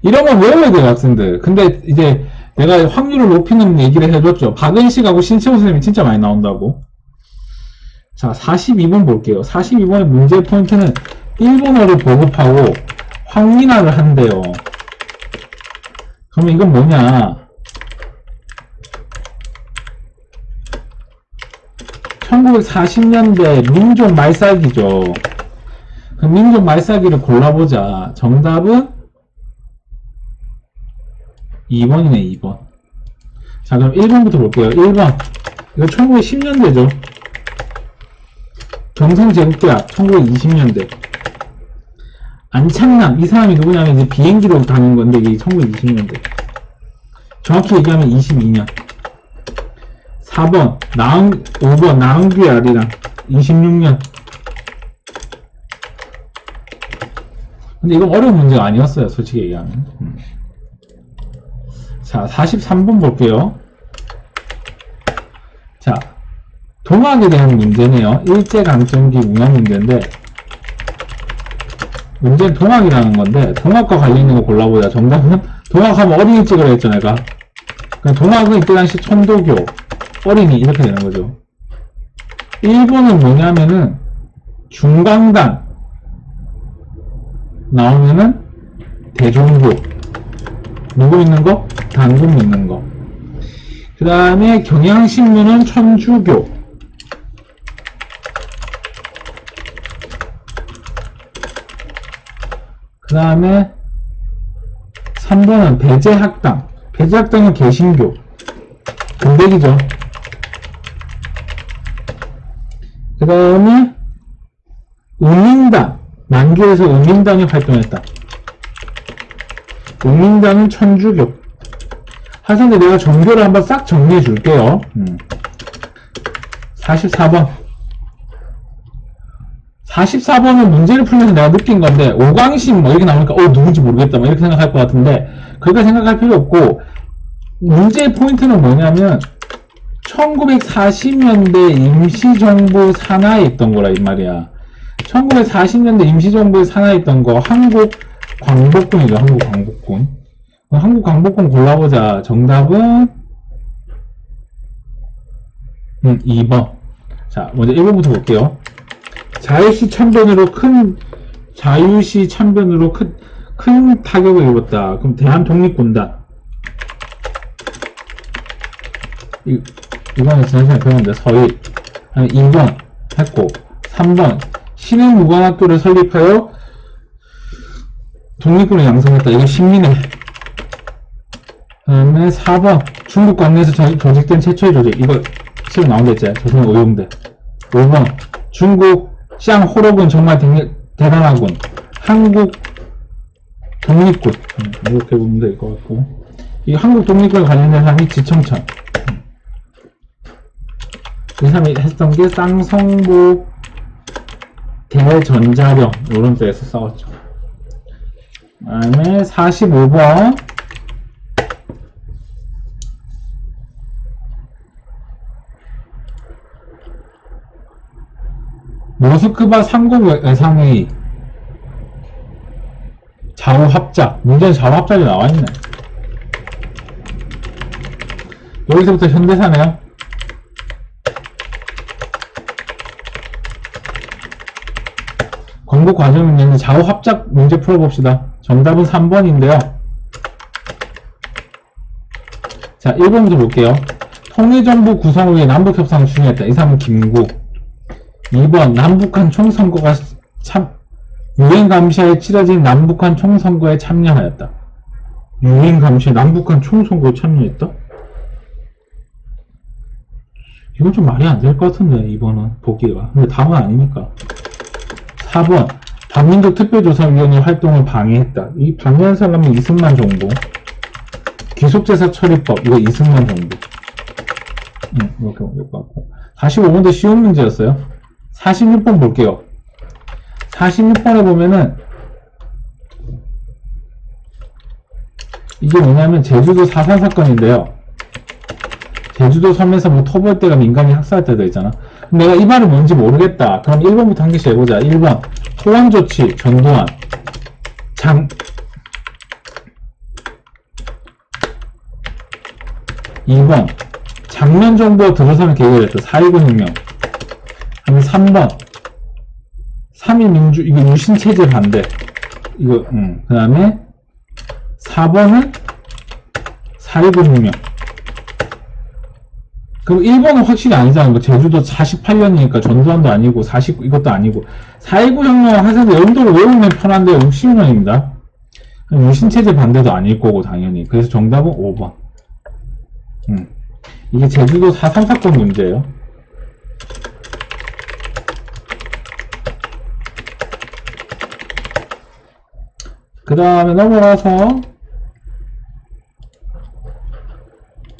이런 건 외워야 돼요, 학생들. 근데 이제 내가 확률을 높이는 얘기를 해줬죠. 박은식하고 신채호 선생님이 진짜 많이 나온다고. 자, 42번 볼게요. 42번의 문제 포인트는 일본어를 보급하고 황민화를 한대요. 그러면 이건 뭐냐? 1940년대 민족 말살기죠. 그 민족 말살기를 골라보자. 정답은 2번이네, 2번. 자, 그럼 1번부터 볼게요. 1번. 이거 1910년대죠. 경성제국대학 1920년대. 안창남, 이 사람이 누구냐면 이제 비행기로 다닌 건데 이게 1920년대. 정확히 얘기하면 22년. 4번, 5번, 나은규의 아리랑 26년. 근데 이건 어려운 문제가 아니었어요, 솔직히 얘기하면. 자, 43번 볼게요. 자, 동학에 대한 문제네요. 일제강점기 문화 문제인데, 문제는 동학이라는 건데, 동학과 관련 있는 거 골라보자. 정답은, 동학하면 어린이 찍으라 했죠, 내가. 동학은 이때 당시 천도교, 어린이, 이렇게 되는 거죠. 1번은 뭐냐면은, 중강단, 나오면은, 대종교. 누구 있는 거? 단군 있는 거. 그 다음에 경향신문은 천주교. 그 다음에 3번은 배제학당. 배제학당은 개신교. 금백이죠. 그 다음에 의민당. 만교에서 의민당이 활동했다. 의민당은 천주교. 하선데 내가 종교를 한번 싹 정리해 줄게요. 44번. 44번은 문제를 풀면서 내가 느낀 건데, 오광신 뭐 이렇게 나오니까, 누군지 모르겠다, 뭐 이렇게 생각할 것 같은데, 그렇게 생각할 필요 없고, 문제의 포인트는 뭐냐면, 1940년대 임시정부 산하에 있던 거라, 이 말이야. 1940년대 임시정부에 산하에 있던 거, 한국광복군이죠, 한국광복군. 한국광복군 골라보자. 정답은 2번. 자, 먼저 1번부터 볼게요. 자유시 참변으로 큰 타격을 입었다. 그럼 대한독립군단. 이거는 지난시간에 배웠는데, 서희. 2번 했고, 3번 신흥무관학교를 설립하여 독립군을 양성했다. 이거 신민회. 그 다음에 4번 중국 관내에서 조직된 최초의 조직. 이거 시험 나온댔지. 조선의용대. 5번 중국 샹호로군 정말 대단하군. 한국 독립군. 이렇게 보면 될 것 같고. 이 한국 독립군 관련된 사람이 지청천. 이 사람이 했던 게 쌍성보 대전자령 이런 데에서 싸웠죠. 그 다음에 45번 모스크바 3국 외상회의 좌우합작. 문제는 좌우합작이 나와있네. 여기서부터 현대사네요. 공부 과정 문제는 좌우합작 문제 풀어봅시다. 정답은 3번인데요. 자, 1번부터 볼게요. 통일정부 구성을 위해 남북협상을 추진했다. 이 사람은 김구. 2번 남북한 총선거가 유엔 감시하에 치러진 남북한 총선거에 참여하였다. 유엔 감시에 남북한 총선거에 참여했다? 이건 좀 말이 안 될 것 같은데, 2번은 보기가. 근데 답은 아니니까. 4번 반민족특별조사위원회 활동을 방해했다. 이 방해한 사람은 이승만 정부. 귀속제사 처리법, 이거 이승만 정부. 이렇게 볼 것 같고. 45번도 쉬운 문제였어요. 46번 볼게요. 46번에 보면은 이게 뭐냐면 제주도 4.3 사건인데요. 제주도 섬에서 뭐 토벌대가 민간인 학살했다 있잖아. 내가 이 말이 뭔지 모르겠다. 그럼 1번부터 한 개씩 해보자. 1번 소환조치 전두환 2번 장면정보 들어서는 계획을 했다. 4.19 혁명. 3번 3.1민주 이거 유신체제 반대. 이거 그 다음에 4번은 4.19 혁명. 그리고 1번은 확실히 아니잖아. 뭐 제주도 48년이니까 전두환도 아니고 49 이것도 아니고 4.19 혁명 하세요. 연도를 외우면 편한데 60년입니다. 유신체제 반대도 아닐 거고 당연히. 그래서 정답은 5번. 이게 제주도 4.3 사건 문제예요. 그 다음에 넘어가서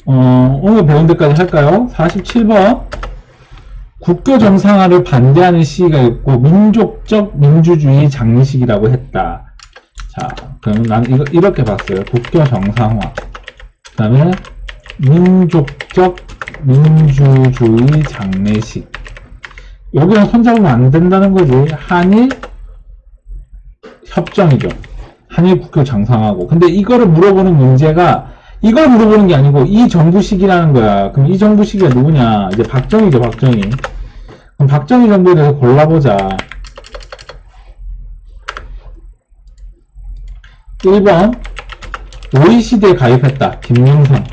오늘 배운 데까지 할까요? 47번 국교 정상화를 반대하는 시위가 있고 민족적 민주주의 장례식이라고 했다. 자, 그러면 나는 이거 이렇게 봤어요. 국교 정상화 그 다음에 민족적 민주주의 장례식. 여기랑 손잡으면 안 된다는 거지. 한일 협정이죠. 한일 국교 정상화고. 근데 이거를 물어보는 문제가 이걸 물어보는 게 아니고 이 정부 시기라는 거야. 그럼 이 정부 시기가 누구냐? 이제 박정희죠, 박정희. 그럼 박정희 정부에 대해서 골라보자. 1번 OECD에 가입했다. 김영삼.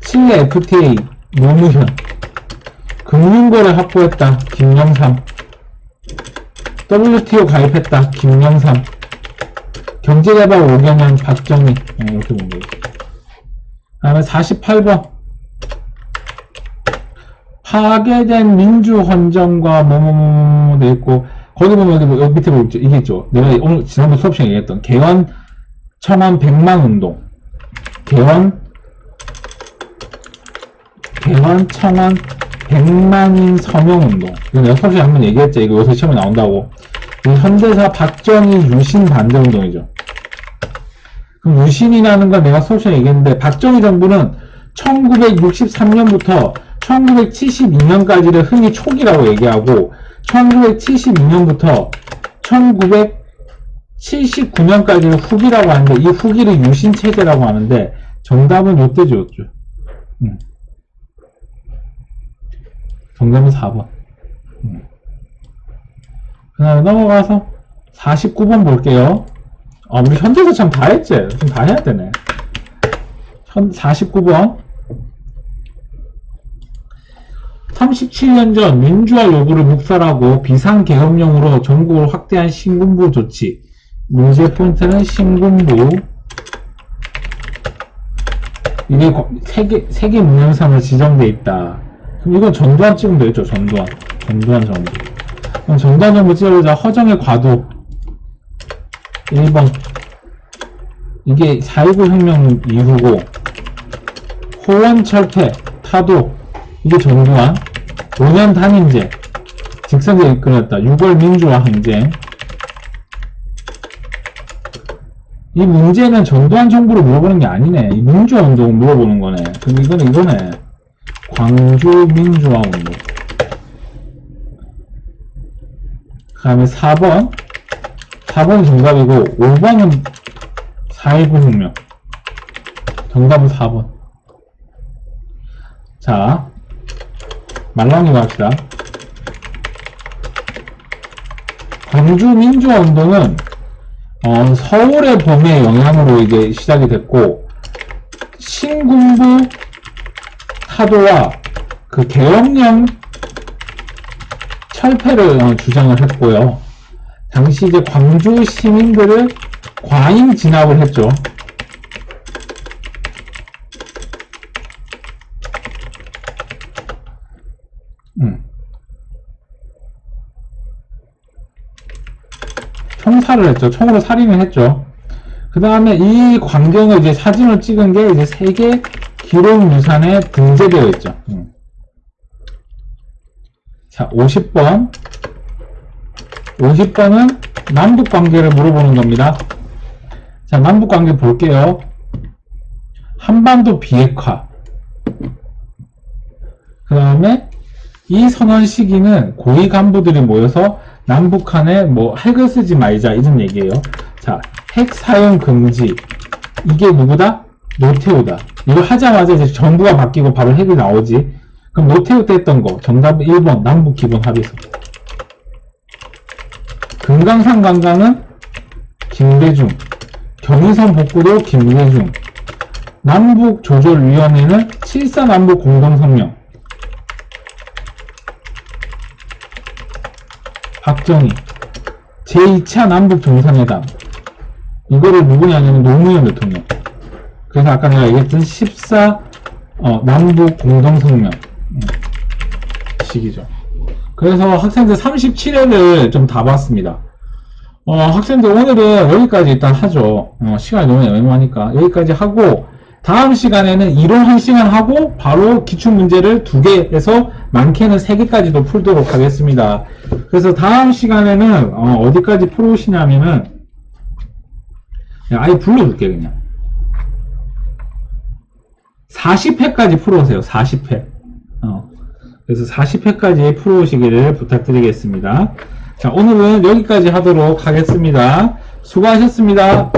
칠레 FTA 노무현. 금융거래 확보했다. 김영삼. WTO 가입했다. 김영삼. 경제개발 5개년 박정희. 이렇게 보면 되죠. 그 다음에 48번 파괴된 민주헌정과 뭐뭐뭐 돼 있고 거기 보면 여기 밑에 보이죠. 이게 있죠. 내가 오늘 지난번 수업 시간에 얘기했던 개원 청원 100만 운동. 개원 청원 100만인 서명 운동. 이거 내가 수업 시간에 한번 얘기했죠. 이거 요새 시험에 나온다고. 현대사 박정희 유신 반대 운동이죠. 그럼 유신이라는 건 내가 수업 시간에 얘기했는데 박정희 정부는 1963년부터 1972년까지를 흔히 초기라고 얘기하고 1972년부터 1979년까지를 후기라고 하는데 이 후기를 유신체제라고 하는데 정답은 요때죠, 요때. 정답은 4번. 그 다음에 넘어가서 49번 볼게요. 우리 현대사 참 다 했지? 좀 다 해야 되네. 49번. 37년 전 민주화 요구를 묵살하고 비상계엄령으로 전국을 확대한 신군부 조치. 문제 포인트는 신군부. 이게 세계 문명상으로 지정돼 있다. 그럼 이건 전두환 찍으면 되겠죠, 전두환 정부. 그럼 전두환 정부 찍어보자. 허정의 과도. 1번. 이게 4.19 혁명 이후고, 호원철폐, 타도, 이게 전두환, 5년 단임제, 직선제 이끌었다. 6월 민주화 항쟁. 이 문제는 전두환 정부를 물어보는 게 아니네. 이 민주화 운동을 물어보는 거네. 그럼 이거네. 광주 민주화 운동. 그 다음에 4번. 4번이 정답이고, 5번은 4.19 혁명. 정답은 4번. 자, 말랑이 갑시다. 광주 민주화 운동은 서울의 봄의 영향으로 이제 시작이 됐고, 신군부 타도와 그 계엄령 철폐를 주장을 했고요. 당시 이제 광주 시민들을 과잉 진압을 했죠. 총살을 했죠. 총으로 살인을 했죠. 그 다음에 이 광경을 이제 사진을 찍은 게 이제 세계 기록유산에 등재되어 있죠. 자, 50번. 50번은 남북관계를 물어보는 겁니다. 자, 남북관계 볼게요. 한반도 비핵화. 그 다음에 이 선언 시기는 고위 간부들이 모여서 남북한에 뭐 핵을 쓰지 말자 이런 얘기예요. 자, 핵 사용 금지. 이게 누구다? 노태우다. 이거 하자마자 이제 정부가 바뀌고 바로 핵이 나오지. 그럼 노태우 때 했던 거 정답은 1번 남북 기본 합의서. 금강산 관광은 김대중. 경의선 복구도 김대중. 남북조절위원회는 7.4 남북 공동성명. 박정희. 제2차 남북 정상회담. 이거를 누구냐면 노무현 대통령. 그래서 아까 내가 얘기했던 14 남북 공동성명 시기죠. 그래서 학생들 37회를 좀 다 봤습니다. 학생들 오늘은 여기까지 일단 하죠. 시간이 너무 애매하니까 여기까지 하고, 다음 시간에는 이론 1시간 하고 바로 기출문제를 2개에서 많게는 3개까지도 풀도록 하겠습니다. 그래서 다음 시간에는 어디까지 풀어오시냐면은 아예 불러줄게. 그냥 40회까지 풀어오세요. 40회. 그래서 40회까지 풀어오시기를 부탁드리겠습니다. 자, 오늘은 여기까지 하도록 하겠습니다. 수고하셨습니다.